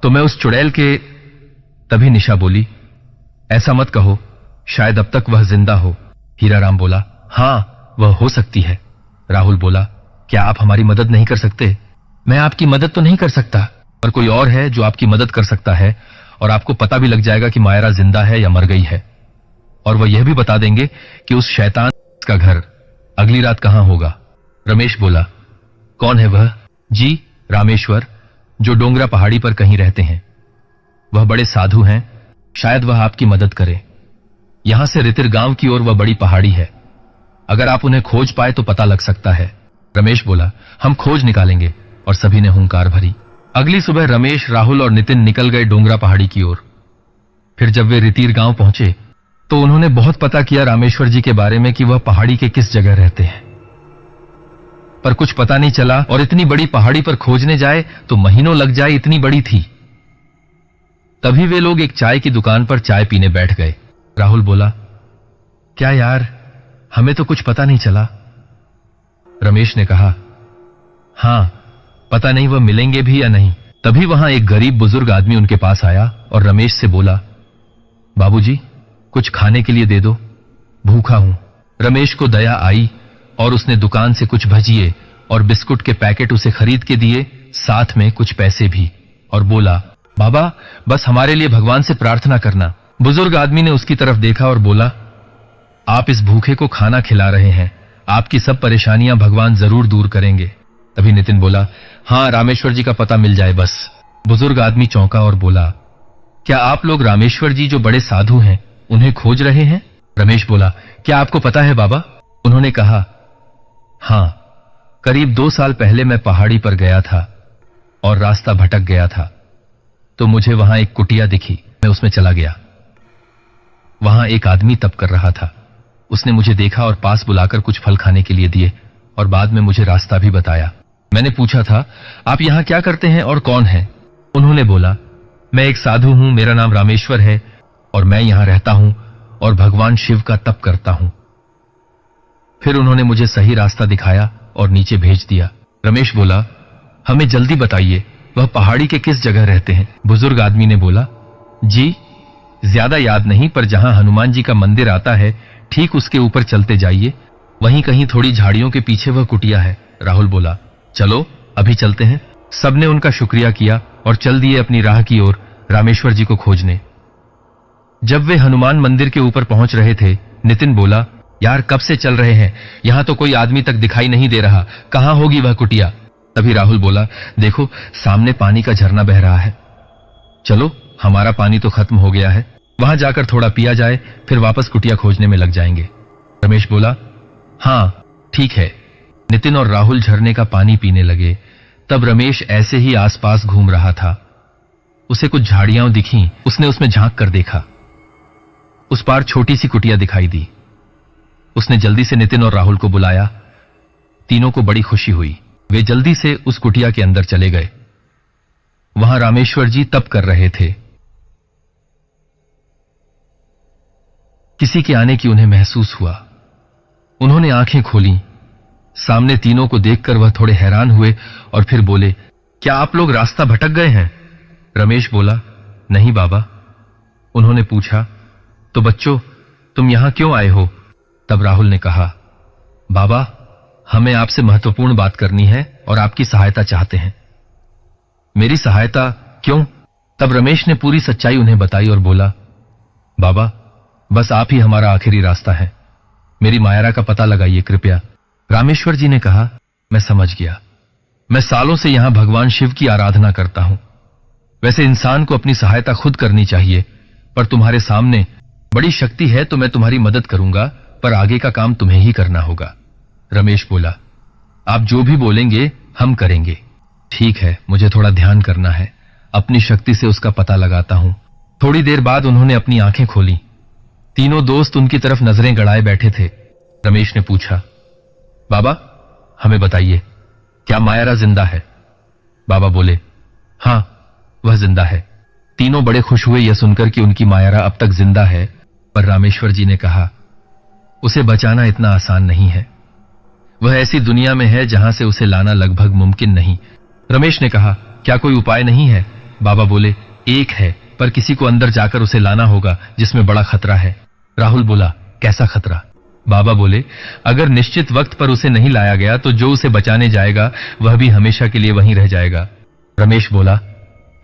तो मैं उस चुड़ैल के। तभी निशा बोली, ऐसा मत कहो, शायद अब तक वह जिंदा हो। हीराराम बोला, हां, वह हो सकती है। राहुल बोला, क्या आप हमारी मदद नहीं कर सकते? मैं आपकी मदद तो नहीं कर सकता, पर कोई और है जो आपकी मदद कर सकता है, और आपको पता भी लग जाएगा कि मायरा जिंदा है या मर गई है। और वह यह भी बता देंगे कि उस शैतान का घर अगली रात कहां होगा। रमेश बोला, कौन है वह? जी, रामेश्वर, जो डोंगरा पहाड़ी पर कहीं रहते हैं। वह बड़े साधु हैं, शायद वह आपकी मदद करे। यहां से रितिर गांव की ओर वह बड़ी पहाड़ी है, अगर आप उन्हें खोज पाए तो पता लग सकता है। रमेश बोला, हम खोज निकालेंगे। और सभी ने हुंकार भरी। अगली सुबह रमेश, राहुल और नितिन निकल गए डोंगरा पहाड़ी की ओर। फिर जब वे रितीर गांव पहुंचे तो उन्होंने बहुत पता किया रामेश्वर जी के बारे में कि वह पहाड़ी के किस जगह रहते हैं, पर कुछ पता नहीं चला। और इतनी बड़ी पहाड़ी पर खोजने जाए तो महीनों लग जाए, इतनी बड़ी थी। तभी वे लोग एक चाय की दुकान पर चाय पीने बैठ गए। राहुल बोला, क्या यार, हमें तो कुछ पता नहीं चला। रमेश ने कहा, हां, पता नहीं वह मिलेंगे भी या नहीं। तभी वहां एक गरीब बुजुर्ग आदमी उनके पास आया और रमेश से बोला, बाबूजी, कुछ खाने के लिए दे दो, भूखा हूं। रमेश को दया आई और उसने दुकान से कुछ भजिए और बिस्कुट के पैकेट उसे खरीद के दिए, साथ में कुछ पैसे भी, और बोला, बाबा, बस हमारे लिए भगवान से प्रार्थना करना। बुजुर्ग आदमी ने उसकी तरफ देखा और बोला, आप इस भूखे को खाना खिला रहे हैं, आपकी सब परेशानियां भगवान जरूर दूर करेंगे। तभी नितिन बोला, हां, रामेश्वर जी का पता मिल जाए बस। बुजुर्ग आदमी चौंका और बोला, क्या आप लोग रामेश्वर जी जो बड़े साधु हैं उन्हें खोज रहे हैं? रमेश बोला, क्या आपको पता है बाबा? उन्होंने कहा, हां, करीब 2 साल पहले मैं पहाड़ी पर गया था और रास्ता भटक गया था, तो मुझे वहां एक कुटिया दिखी। मैं उसमें चला गया। वहां एक आदमी तप कर रहा था। उसने मुझे देखा और पास बुलाकर कुछ फल खाने के लिए दिए और बाद में मुझे रास्ता भी बताया। मैंने पूछा था, आप यहां क्या करते हैं और कौन है? उन्होंने बोला, मैं एक साधु हूं, मेरा नाम रामेश्वर है और मैं यहां रहता हूं और भगवान शिव का तप करता हूं। फिर उन्होंने मुझे सही रास्ता दिखाया और नीचे भेज दिया। रमेश बोला, हमें जल्दी बताइए, वह पहाड़ी के किस जगह रहते हैं? बुजुर्ग आदमी ने बोला, जी, ज्यादा याद नहीं, पर जहां हनुमान जी का मंदिर आता है ठीक उसके ऊपर चलते जाइए, वहीं कहीं थोड़ी झाड़ियों के पीछे वह कुटिया है। राहुल बोला, चलो अभी चलते हैं। सबने उनका शुक्रिया किया और चल दिए अपनी राह की ओर रामेश्वर जी को खोजने। जब वे हनुमान मंदिर के ऊपर पहुंच रहे थे, नितिन बोला, यार कब से चल रहे हैं, यहां तो कोई आदमी तक दिखाई नहीं दे रहा, कहां होगी वह कुटिया? तभी राहुल बोला, देखो सामने पानी का झरना बह रहा है, चलो, हमारा पानी तो खत्म हो गया है, वहां जाकर थोड़ा पिया जाए, फिर वापस कुटिया खोजने में लग जाएंगे। रमेश बोला, हां ठीक है। नितिन और राहुल झरने का पानी पीने लगे। तब रमेश ऐसे ही आसपास घूम रहा था। उसे कुछ झाड़ियां दिखीं, उसने उसमें झांक कर देखा। उस पार छोटी सी कुटिया दिखाई दी। उसने जल्दी से नितिन और राहुल को बुलाया। तीनों को बड़ी खुशी हुई। वे जल्दी से उस कुटिया के अंदर चले गए। वहां रामेश्वर जी तप कर रहे थे। किसी के आने की उन्हें महसूस हुआ। उन्होंने आंखें खोली। सामने तीनों को देखकर वह थोड़े हैरान हुए और फिर बोले, क्या आप लोग रास्ता भटक गए हैं? रमेश बोला, नहीं बाबा। उन्होंने पूछा, तो बच्चों तुम यहां क्यों आए हो? तब राहुल ने कहा, बाबा हमें आपसे महत्वपूर्ण बात करनी है और आपकी सहायता चाहते हैं। मेरी सहायता क्यों? तब रमेश ने पूरी सच्चाई उन्हें बताई और बोला, बाबा बस आप ही हमारा आखिरी रास्ता है, मेरी मायरा का पता लगाइए कृपया। रामेश्वर जी ने कहा, मैं समझ गया। मैं सालों से यहां भगवान शिव की आराधना करता हूं। वैसे इंसान को अपनी सहायता खुद करनी चाहिए, पर तुम्हारे सामने बड़ी शक्ति है तो मैं तुम्हारी मदद करूंगा, पर आगे का काम तुम्हें ही करना होगा। रमेश बोला, आप जो भी बोलेंगे हम करेंगे। ठीक है, मुझे थोड़ा ध्यान करना है, अपनी शक्ति से उसका पता लगाता हूं। थोड़ी देर बाद उन्होंने अपनी आंखें खोली। तीनों दोस्त उनकी तरफ नजरें गड़ाए बैठे थे। रमेश ने पूछा, बाबा हमें बताइए, क्या मायरा जिंदा है? बाबा बोले, हां वह जिंदा है। तीनों बड़े खुश हुए यह सुनकर कि उनकी मायरा अब तक जिंदा है, पर रामेश्वर जी ने कहा, उसे बचाना इतना आसान नहीं है। वह ऐसी दुनिया में है जहां से उसे लाना लगभग मुमकिन नहीं। रमेश ने कहा, क्या कोई उपाय नहीं है? बाबा बोले, एक है, पर किसी को अंदर जाकर उसे लाना होगा जिसमें बड़ा खतरा है। राहुल बोला, कैसा खतरा? बाबा बोले, अगर निश्चित वक्त पर उसे नहीं लाया गया तो जो उसे बचाने जाएगा वह भी हमेशा के लिए वहीं रह जाएगा। रमेश बोला,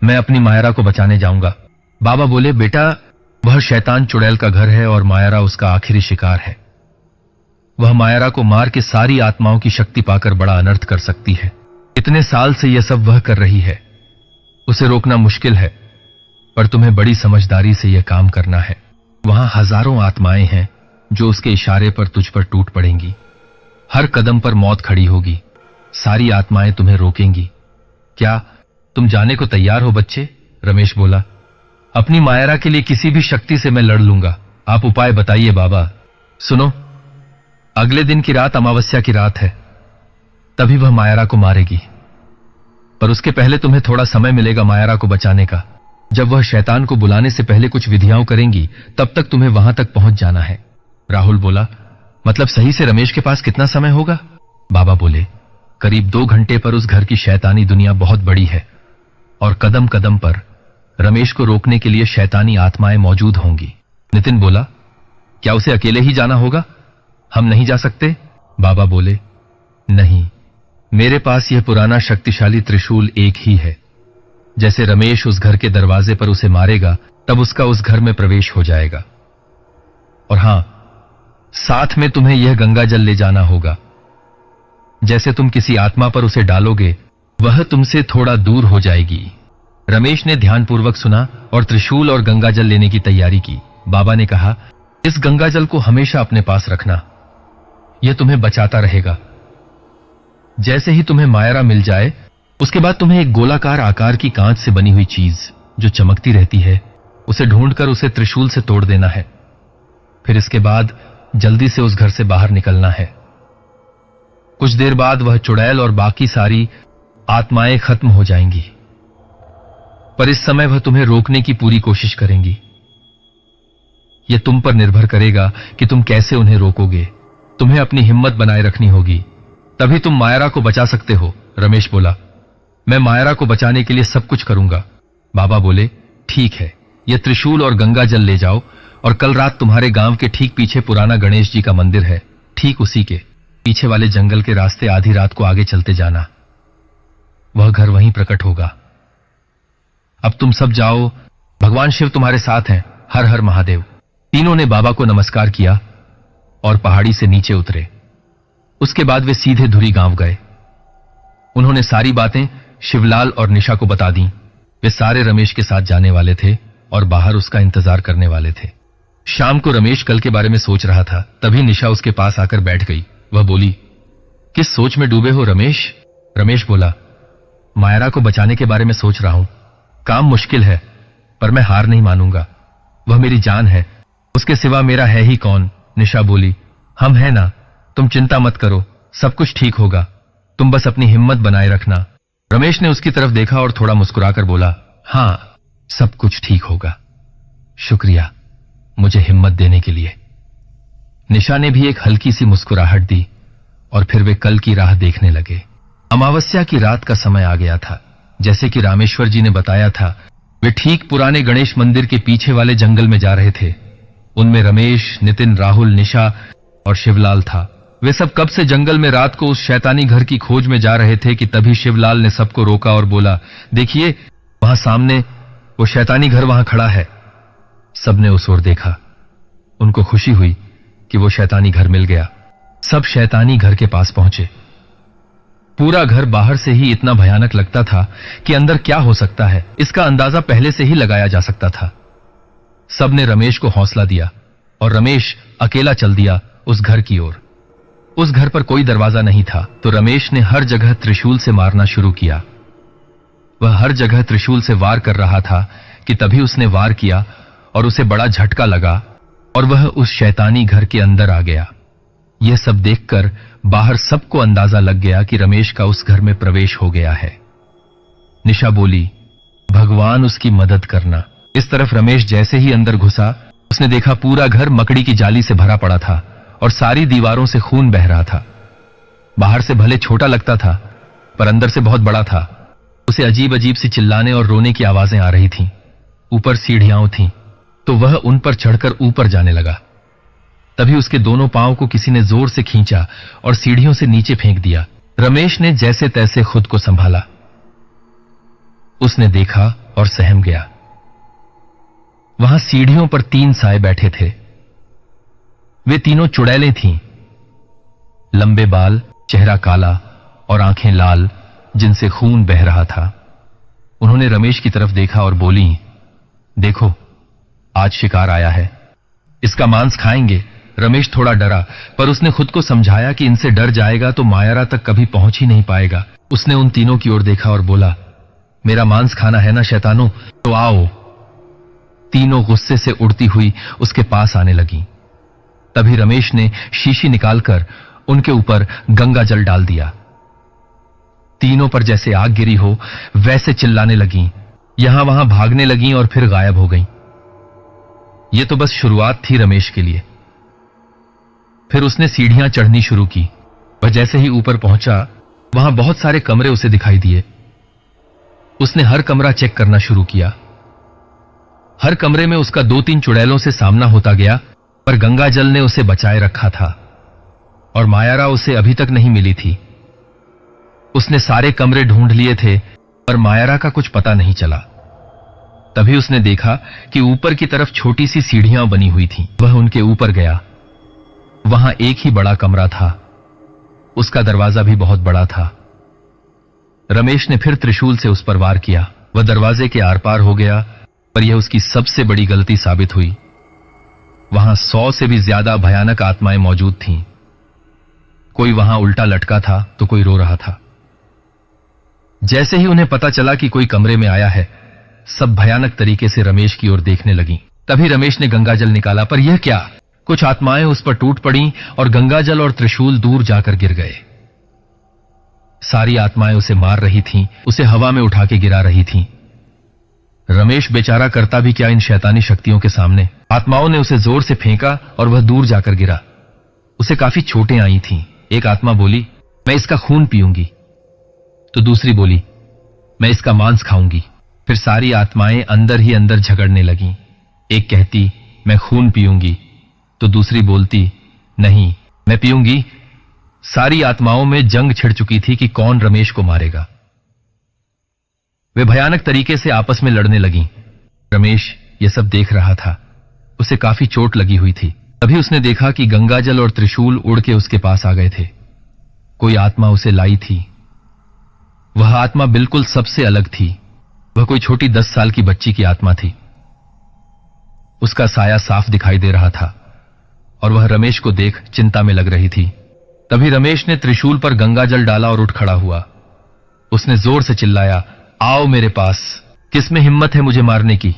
मैं अपनी मायरा को बचाने जाऊंगा। बाबा बोले, बेटा वह शैतान चुड़ैल का घर है और मायरा उसका आखिरी शिकार है। वह मायरा को मार के सारी आत्माओं की शक्ति पाकर बड़ा अनर्थ कर सकती है। इतने साल से यह सब वह कर रही है। उसे रोकना मुश्किल है, पर तुम्हें बड़ी समझदारी से यह काम करना है। वहां हजारों आत्माएं हैं जो उसके इशारे पर तुझ पर टूट पड़ेंगी। हर कदम पर मौत खड़ी होगी। सारी आत्माएं तुम्हें रोकेंगी। क्या तुम जाने को तैयार हो बच्चे? रमेश बोला, अपनी मायरा के लिए किसी भी शक्ति से मैं लड़ लूंगा। आप उपाय बताइए बाबा। सुनो, अगले दिन की रात अमावस्या की रात है, तभी वह मायरा को मारेगी, पर उसके पहले तुम्हें थोड़ा समय मिलेगा मायरा को बचाने का। जब वह शैतान को बुलाने से पहले कुछ विधियां करेंगी, तब तक तुम्हें वहां तक पहुंच जाना है। राहुल बोला, मतलब सही से रमेश के पास कितना समय होगा? बाबा बोले, करीब 2 घंटे पर उस घर की शैतानी दुनिया बहुत बड़ी है और कदम कदम पर रमेश को रोकने के लिए शैतानी आत्माएं मौजूद होंगी। नितिन बोला, क्या उसे अकेले ही जाना होगा? हम नहीं जा सकते? बाबा बोले, नहीं, मेरे पास यह पुराना शक्तिशाली त्रिशूल एक ही है। जैसे रमेश उस घर के दरवाजे पर उसे मारेगा, तब उसका उस घर में प्रवेश हो जाएगा। और हां, साथ में तुम्हें यह गंगा जल ले जाना होगा। जैसे तुम किसी आत्मा पर उसे डालोगे, वह तुमसे थोड़ा दूर हो जाएगी। रमेश ने ध्यानपूर्वक सुना और त्रिशूल और गंगा जल लेने की तैयारी की। बाबा ने कहा, इस गंगा जल को हमेशा अपने पास रखना, यह तुम्हें बचाता रहेगा। जैसे ही तुम्हें मायरा मिल जाए, उसके बाद तुम्हें एक गोलाकार आकार की कांच से बनी हुई चीज जो चमकती रहती है, उसे ढूंढकर उसे त्रिशूल से तोड़ देना है। फिर इसके बाद जल्दी से उस घर से बाहर निकलना है। कुछ देर बाद वह चुड़ैल और बाकी सारी आत्माएं खत्म हो जाएंगी, पर इस समय वह तुम्हें रोकने की पूरी कोशिश करेंगी। यह तुम पर निर्भर करेगा कि तुम कैसे उन्हें रोकोगे। तुम्हें अपनी हिम्मत बनाए रखनी होगी, तभी तुम मायरा को बचा सकते हो। रमेश बोला, मैं मायरा को बचाने के लिए सब कुछ करूंगा। बाबा बोले, ठीक है, यह त्रिशूल और गंगा जल ले जाओ और कल रात तुम्हारे गांव के ठीक पीछे पुराना गणेश जी का मंदिर है, ठीक उसी के पीछे वाले जंगल के रास्ते आधी रात को आगे चलते जाना। वह घर वहीं प्रकट होगा। अब तुम सब जाओ, भगवान शिव तुम्हारे साथ हैं। हर हर महादेव। तीनों ने बाबा को नमस्कार किया और पहाड़ी से नीचे उतरे। उसके बाद वे सीधे धुरी गांव गए। उन्होंने सारी बातें शिवलाल और निशा को बता दी। वे सारे रमेश के साथ जाने वाले थे और बाहर उसका इंतजार करने वाले थे। शाम को रमेश कल के बारे में सोच रहा था, तभी निशा उसके पास आकर बैठ गई। वह बोली, किस सोच में डूबे हो रमेश? रमेश बोला, मायरा को बचाने के बारे में सोच रहा हूं। काम मुश्किल है, पर मैं हार नहीं मानूंगा। वह मेरी जान है, उसके सिवा मेरा है ही कौन? निशा बोली, हम हैं ना, तुम चिंता मत करो, सब कुछ ठीक होगा, तुम बस अपनी हिम्मत बनाए रखना। रमेश ने उसकी तरफ देखा और थोड़ा मुस्कुराकर बोला, हां, सब कुछ ठीक होगा, शुक्रिया मुझे हिम्मत देने के लिए। निशा ने भी एक हल्की सी मुस्कुराहट दी और फिर वे कल की राह देखने लगे। अमावस्या की रात का समय आ गया था। जैसे कि रामेश्वर जी ने बताया था, वे ठीक पुराने गणेश मंदिर के पीछे वाले जंगल में जा रहे थे। उनमें रमेश, नितिन, राहुल, निशा और शिवलाल था। वे सब कब से जंगल में रात को उस शैतानी घर की खोज में जा रहे थे कि तभी शिवलाल ने सबको रोका और बोला, देखिए वहां सामने वो शैतानी घर वहां खड़ा है। सबने उस ओर देखा। उनको खुशी हुई कि वो शैतानी घर मिल गया। सब शैतानी घर के पास पहुंचे। पूरा घर बाहर से ही इतना भयानक लगता था कि अंदर क्या हो सकता है, इसका अंदाजा पहले से ही लगाया जा सकता था। सबने रमेश को हौसला दिया और रमेश अकेला चल दिया उस घर की ओर। उस घर पर कोई दरवाजा नहीं था, तो रमेश ने हर जगह त्रिशूल से मारना शुरू किया। वह हर जगह त्रिशूल से वार कर रहा था कि तभी उसने वार किया और उसे बड़ा झटका लगा और वह उस शैतानी घर के अंदर आ गया। यह सब देखकर बाहर सबको अंदाजा लग गया कि रमेश का उस घर में प्रवेश हो गया है। निशा बोली, भगवान उसकी मदद करना। इस तरफ रमेश जैसे ही अंदर घुसा, उसने देखा पूरा घर मकड़ी की जाली से भरा पड़ा था और सारी दीवारों से खून बह रहा था। बाहर से भले छोटा लगता था, पर अंदर से बहुत बड़ा था। उसे अजीब अजीब सी चिल्लाने और रोने की आवाजें आ रही थीं। ऊपर सीढ़ियां थीं, तो वह उन पर चढ़कर ऊपर जाने लगा। तभी उसके दोनों पांव को किसी ने जोर से खींचा और सीढ़ियों से नीचे फेंक दिया। रमेश ने जैसे तैसे खुद को संभाला। उसने देखा और सहम गया। वहां सीढ़ियों पर 3 साए बैठे थे। वे तीनों चुड़ैलें थीं। लंबे बाल, चेहरा काला और आंखें लाल जिनसे खून बह रहा था। उन्होंने रमेश की तरफ देखा और बोली, देखो, आज शिकार आया है, इसका मांस खाएंगे। रमेश थोड़ा डरा, पर उसने खुद को समझाया कि इनसे डर जाएगा तो मायारा तक कभी पहुंच ही नहीं पाएगा। उसने उन तीनों की ओर देखा और बोला, मेरा मांस खाना है ना शैतानों, तो आओ। तीनों गुस्से से उड़ती हुई उसके पास आने लगी। तभी रमेश ने शीशी निकालकर उनके ऊपर गंगा जल डाल दिया। तीनों पर जैसे आग गिरी हो वैसे चिल्लाने लगीं, यहां वहां भागने लगीं और फिर गायब हो गईं। यह तो बस शुरुआत थी रमेश के लिए। फिर उसने सीढ़ियां चढ़नी शुरू की। वह जैसे ही ऊपर पहुंचा, वहां बहुत सारे कमरे उसे दिखाई दिए। उसने हर कमरा चेक करना शुरू किया। हर कमरे में उसका 2-3 चुड़ैलों से सामना होता गया, पर गंगा जल ने उसे बचाए रखा था और मायारा उसे अभी तक नहीं मिली थी। उसने सारे कमरे ढूंढ लिए थे, पर मायारा का कुछ पता नहीं चला। तभी उसने देखा कि ऊपर की तरफ छोटी सी सीढ़ियां बनी हुई थीं। वह उनके ऊपर गया। वहां एक ही बड़ा कमरा था। उसका दरवाजा भी बहुत बड़ा था। रमेश ने फिर त्रिशूल से उस पर वार किया। वह दरवाजे के आर पार हो गया, पर यह उसकी सबसे बड़ी गलती साबित हुई। वहां 100 से भी ज्यादा भयानक आत्माएं मौजूद थीं। कोई वहां उल्टा लटका था तो कोई रो रहा था। जैसे ही उन्हें पता चला कि कोई कमरे में आया है, सब भयानक तरीके से रमेश की ओर देखने लगीं। तभी रमेश ने गंगाजल निकाला, पर यह क्या? कुछ आत्माएं उस पर टूट पड़ीं और गंगाजल और त्रिशूल दूर जाकर गिर गए। सारी आत्माएं उसे मार रही थीं, उसे हवा में उठा के गिरा रही थीं। रमेश बेचारा करता भी क्या इन शैतानी शक्तियों के सामने। आत्माओं ने उसे जोर से फेंका और वह दूर जाकर गिरा। उसे काफी चोटें आई थीं। एक आत्मा बोली, मैं इसका खून पीऊंगी, तो दूसरी बोली, मैं इसका मांस खाऊंगी। फिर सारी आत्माएं अंदर ही अंदर झगड़ने लगीं। एक कहती, मैं खून पीऊंगी, तो दूसरी बोलती, नहीं, मैं पीऊंगी। सारी आत्माओं में जंग छिड़ चुकी थी कि कौन रमेश को मारेगा। वे भयानक तरीके से आपस में लड़ने लगीं। रमेश यह सब देख रहा था। उसे काफी चोट लगी हुई थी। तभी उसने देखा कि गंगाजल और त्रिशूल उड़ के उसके पास आ गए थे। कोई आत्मा उसे लाई थी। वह आत्मा बिल्कुल सबसे अलग थी। वह कोई छोटी 10 साल की बच्ची की आत्मा थी। उसका साया साफ दिखाई दे रहा था और वह रमेश को देख चिंता में लग रही थी। तभी रमेश ने त्रिशूल पर गंगाजल डाला और उठ खड़ा हुआ। उसने जोर से चिल्लाया, आओ मेरे पास, किसमें हिम्मत है मुझे मारने की?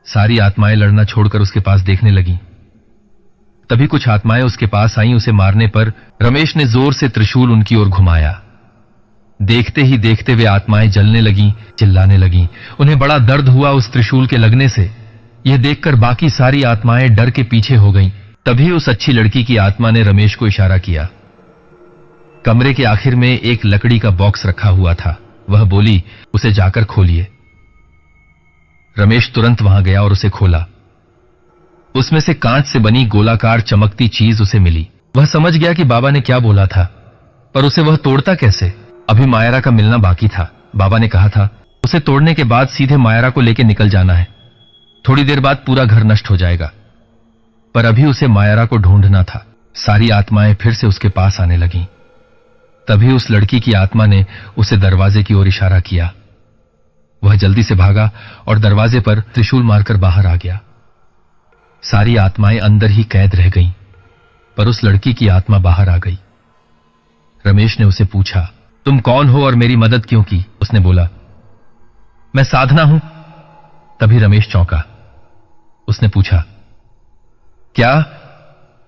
सारी आत्माएं लड़ना छोड़कर उसके पास देखने लगीं। तभी कुछ आत्माएं उसके पास आईं उसे मारने पर। रमेश ने जोर से त्रिशूल उनकी ओर घुमाया। देखते ही देखते वे आत्माएं जलने लगीं, चिल्लाने लगीं। उन्हें बड़ा दर्द हुआ उस त्रिशूल के लगने से। यह देखकर बाकी सारी आत्माएं डर के पीछे हो गईं। तभी उस अच्छी लड़की की आत्मा ने रमेश को इशारा किया। कमरे के आखिर में एक लकड़ी का बॉक्स रखा हुआ था। वह बोली, उसे जाकर खोलिए। रमेश तुरंत वहां गया और उसे खोला। उसमें से कांच से बनी गोलाकार चमकती चीज उसे मिली। वह समझ गया कि बाबा ने क्या बोला था, पर उसे वह तोड़ता कैसे? अभी मायरा का मिलना बाकी था। बाबा ने कहा था, उसे तोड़ने के बाद सीधे मायरा को लेकर निकल जाना है। थोड़ी देर बाद पूरा घर नष्ट हो जाएगा। पर अभी उसे मायरा को ढूंढना था। सारी आत्माएं फिर से उसके पास आने लगीं। तभी उस लड़की की आत्मा ने उसे दरवाजे की ओर इशारा किया। वह जल्दी से भागा और दरवाजे पर त्रिशूल मारकर बाहर आ गया। सारी आत्माएं अंदर ही कैद रह गईं, पर उस लड़की की आत्मा बाहर आ गई। रमेश ने उसे पूछा, तुम कौन हो और मेरी मदद क्यों की? उसने बोला, मैं साधना हूं। तभी रमेश चौंका। उसने पूछा, क्या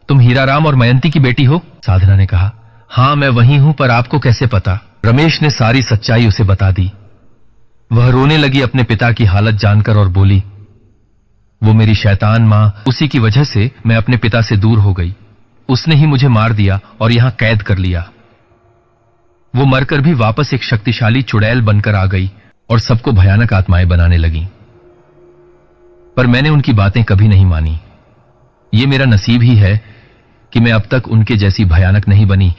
तुम हीराराम और मयंती की बेटी हो? साधना ने कहा, हां मैं वही हूं, पर आपको कैसे पता? रमेश ने सारी सच्चाई उसे बता दी। वह रोने लगी अपने पिता की हालत जानकर और बोली, वो मेरी शैतान मां, उसी की वजह से मैं अपने पिता से दूर हो गई। उसने ही मुझे मार दिया और यहां कैद कर लिया। वो मरकर भी वापस एक शक्तिशाली चुड़ैल बनकर आ गई और सबको भयानक आत्माएं बनाने लगी। पर मैंने उनकी बातें कभी नहीं मानी। ये मेरा नसीब ही है कि मैं अब तक उनके जैसी भयानक नहीं बनी।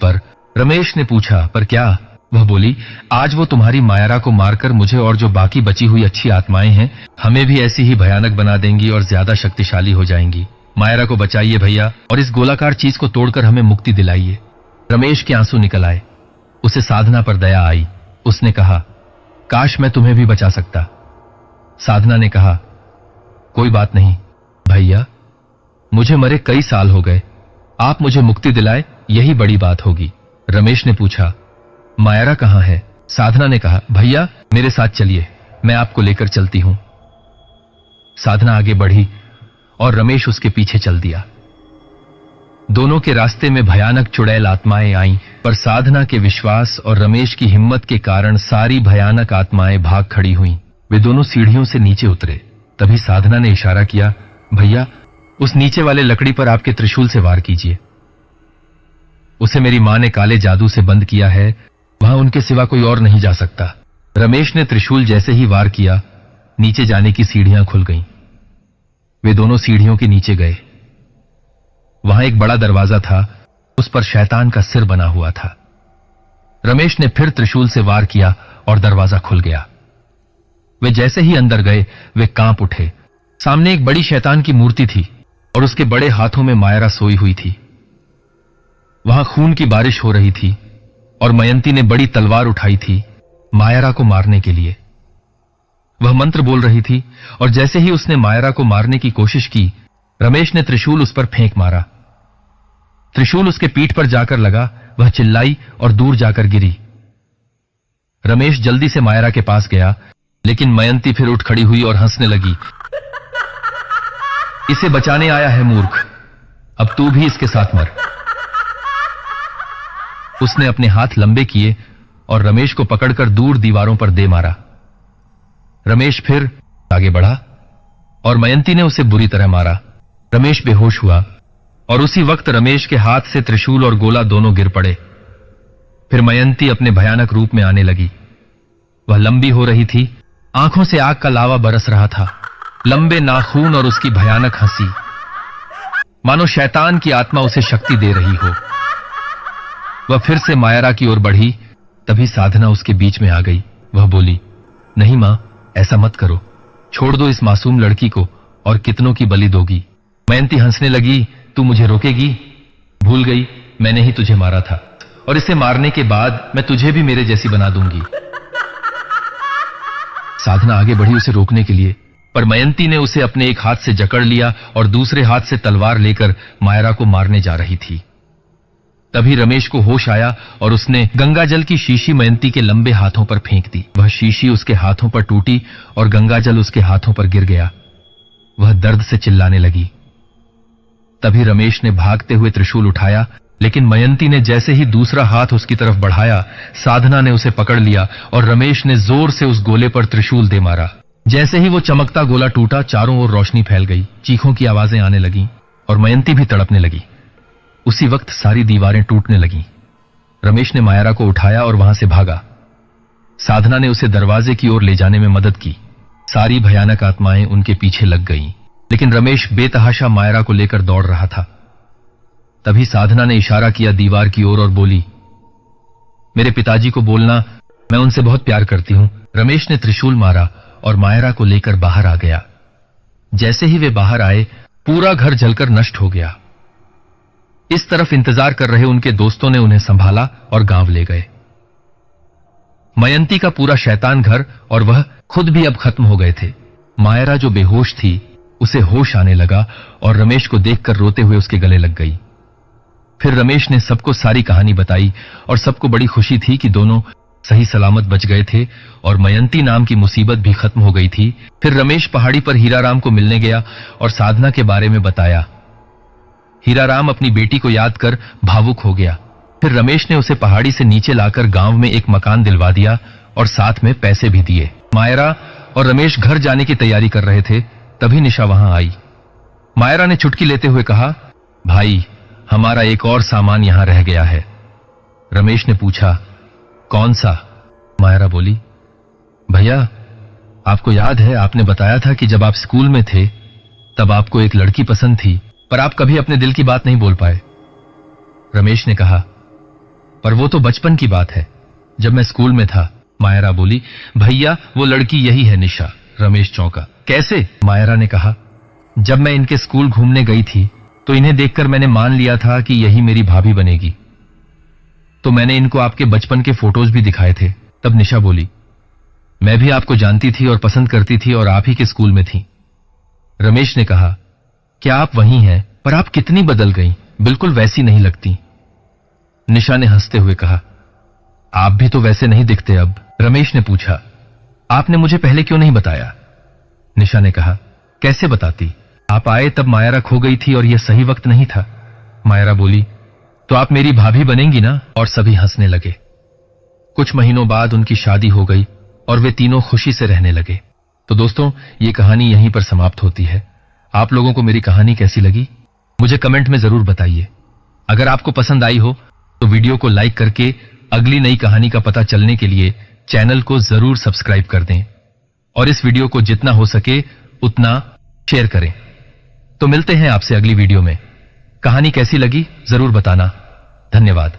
पर रमेश ने पूछा, पर क्या? वह बोली, आज वो तुम्हारी मायरा को मारकर मुझे और जो बाकी बची हुई अच्छी आत्माएं हैं हमें भी ऐसी ही भयानक बना देंगी और ज्यादा शक्तिशाली हो जाएंगी। मायरा को बचाइए भैया और इस गोलाकार चीज को तोड़कर हमें मुक्ति दिलाइए। रमेश के आंसू निकल आए। उसे साधना पर दया आई। उसने कहा, काश मैं तुम्हें भी बचा सकता। साधना ने कहा, कोई बात नहीं भैया, मुझे मरे कई साल हो गए, आप मुझे मुक्ति दिलाए यही बड़ी बात होगी। रमेश ने पूछा, मायरा कहां है? साधना ने कहा, भैया मेरे साथ चलिए, मैं आपको लेकर चलती हूं। साधना आगे बढ़ी और रमेश उसके पीछे चल दिया। दोनों के रास्ते में भयानक चुड़ैल आत्माएं आईं, पर साधना के विश्वास और रमेश की हिम्मत के कारण सारी भयानक आत्माएं भाग खड़ी हुईं। वे दोनों सीढ़ियों से नीचे उतरे। तभी साधना ने इशारा किया, भैया उस नीचे वाले लकड़ी पर आपके त्रिशूल से वार कीजिए। उसे मेरी मां ने काले जादू से बंद किया है, वहां उनके सिवा कोई और नहीं जा सकता। रमेश ने त्रिशूल जैसे ही वार किया, नीचे जाने की सीढ़ियां खुल गईं। वे दोनों सीढ़ियों के नीचे गए। वहां एक बड़ा दरवाजा था, उस पर शैतान का सिर बना हुआ था। रमेश ने फिर त्रिशूल से वार किया और दरवाजा खुल गया। वे जैसे ही अंदर गए, वे कांप उठे। सामने एक बड़ी शैतान की मूर्ति थी और उसके बड़े हाथों में मायरा सोई हुई थी। वहां खून की बारिश हो रही थी और मयंती ने बड़ी तलवार उठाई थी मायरा को मारने के लिए। वह मंत्र बोल रही थी और जैसे ही उसने मायरा को मारने की कोशिश की, रमेश ने त्रिशूल उस पर फेंक मारा। त्रिशूल उसके पीठ पर जाकर लगा। वह चिल्लाई और दूर जाकर गिरी। रमेश जल्दी से मायरा के पास गया, लेकिन मयंती फिर उठ खड़ी हुई और हंसने लगी। इसे बचाने आया है मूर्ख, अब तू भी इसके साथ मर। उसने अपने हाथ लंबे किए और रमेश को पकड़कर दूर दीवारों पर दे मारा। रमेश फिर आगे बढ़ा और मयंती ने उसे बुरी तरह मारा। रमेश बेहोश हुआ और उसी वक्त रमेश के हाथ से त्रिशूल और गोला दोनों गिर पड़े। फिर मयंती अपने भयानक रूप में आने लगी। वह लंबी हो रही थी, आंखों से आग का लावा बरस रहा था, लंबे नाखून और उसकी भयानक हंसी, मानो शैतान की आत्मा उसे शक्ति दे रही हो। वह फिर से मायरा की ओर बढ़ी। तभी साधना उसके बीच में आ गई। वह बोली, नहीं मां, ऐसा मत करो, छोड़ दो इस मासूम लड़की को और कितनों की बलि दोगी। मयंती हंसने लगी, तू मुझे रोकेगी? भूल गई, मैंने ही तुझे मारा था और इसे मारने के बाद मैं तुझे भी मेरे जैसी बना दूंगी। साधना आगे बढ़ी उसे रोकने के लिए, पर मयंती ने उसे अपने एक हाथ से जकड़ लिया और दूसरे हाथ से तलवार लेकर मायरा को मारने जा रही थी। तभी रमेश को होश आया और उसने गंगाजल की शीशी मयंती के लंबे हाथों पर फेंक दी। वह शीशी उसके हाथों पर टूटी और गंगाजल उसके हाथों पर गिर गया। वह दर्द से चिल्लाने लगी। तभी रमेश ने भागते हुए त्रिशूल उठाया, लेकिन मयंती ने जैसे ही दूसरा हाथ उसकी तरफ बढ़ाया, साधना ने उसे पकड़ लिया और रमेश ने जोर से उस गोले पर त्रिशूल दे मारा। जैसे ही वो चमकता गोला टूटा, चारों ओर रोशनी फैल गई, चीखों की आवाजें आने लगीं और मयंती भी तड़पने लगी। उसी वक्त सारी दीवारें टूटने लगीं। रमेश ने मायरा को उठाया और वहां से भागा। साधना ने उसे दरवाजे की ओर ले जाने में मदद की। सारी भयानक आत्माएं उनके पीछे लग गईं, लेकिन रमेश बेतहाशा मायरा को लेकर दौड़ रहा था। तभी साधना ने इशारा किया दीवार की ओर और बोली, मेरे पिताजी को बोलना, मैं उनसे बहुत प्यार करती हूं। रमेश ने त्रिशूल मारा और मायरा को लेकर बाहर आ गया। जैसे ही वे बाहर आए, पूरा घर जलकर नष्ट हो गया। इस तरफ इंतजार कर रहे उनके दोस्तों ने उन्हें संभाला और गांव ले गए। मयंती का पूरा शैतान घर और वह खुद भी अब खत्म हो गए थे। मायरा जो बेहोश थी उसे होश आने लगा और रमेश को देखकर रोते हुए उसके गले लग गई। फिर रमेश ने सबको सारी कहानी बताई और सबको बड़ी खुशी थी कि दोनों सही सलामत बच गए थे और मयंती नाम की मुसीबत भी खत्म हो गई थी। फिर रमेश पहाड़ी पर हीराराम को मिलने गया और साधना के बारे में बताया। हीराराम अपनी बेटी को याद कर भावुक हो गया। फिर रमेश ने उसे पहाड़ी से नीचे लाकर गांव में एक मकान दिलवा दिया और साथ में पैसे भी दिए। मायरा और रमेश घर जाने की तैयारी कर रहे थे, तभी निशा वहां आई। मायरा ने चुटकी लेते हुए कहा, भाई हमारा एक और सामान यहां रह गया है। रमेश ने पूछा, कौन सा? मायरा बोली, भैया आपको याद है आपने बताया था कि जब आप स्कूल में थे तब आपको एक लड़की पसंद थी, पर आप कभी अपने दिल की बात नहीं बोल पाए। रमेश ने कहा, पर वो तो बचपन की बात है, जब मैं स्कूल में था। मायरा बोली, भैया वो लड़की यही है निशा। रमेश चौंका, कैसे? मायरा ने कहा, जब मैं इनके स्कूल घूमने गई थी तो इन्हें देखकर मैंने मान लिया था कि यही मेरी भाभी बनेगी, तो मैंने इनको आपके बचपन के फोटोज भी दिखाए थे। तब निशा बोली, मैं भी आपको जानती थी और पसंद करती थी और आप ही के स्कूल में थी। रमेश ने कहा, क्या आप वही हैं? पर आप कितनी बदल गई, बिल्कुल वैसी नहीं लगती। निशा ने हंसते हुए कहा, आप भी तो वैसे नहीं दिखते अब। रमेश ने पूछा, आपने मुझे पहले क्यों नहीं बताया? निशा ने कहा, कैसे बताती, आप आए तब मायरा खो गई थी और यह सही वक्त नहीं था। मायरा बोली, तो आप मेरी भाभी बनेंगी ना? और सभी हंसने लगे। कुछ महीनों बाद उनकी शादी हो गई और वे तीनों खुशी से रहने लगे। तो दोस्तों, ये कहानी यहीं पर समाप्त होती है। आप लोगों को मेरी कहानी कैसी लगी मुझे कमेंट में जरूर बताइए। अगर आपको पसंद आई हो तो वीडियो को लाइक करके अगली नई कहानी का पता चलने के लिए चैनल को जरूर सब्सक्राइब कर दें और इस वीडियो को जितना हो सके उतना शेयर करें। तो मिलते हैं आपसे अगली वीडियो में। कहानी कैसी लगी जरूर बताना। धन्यवाद।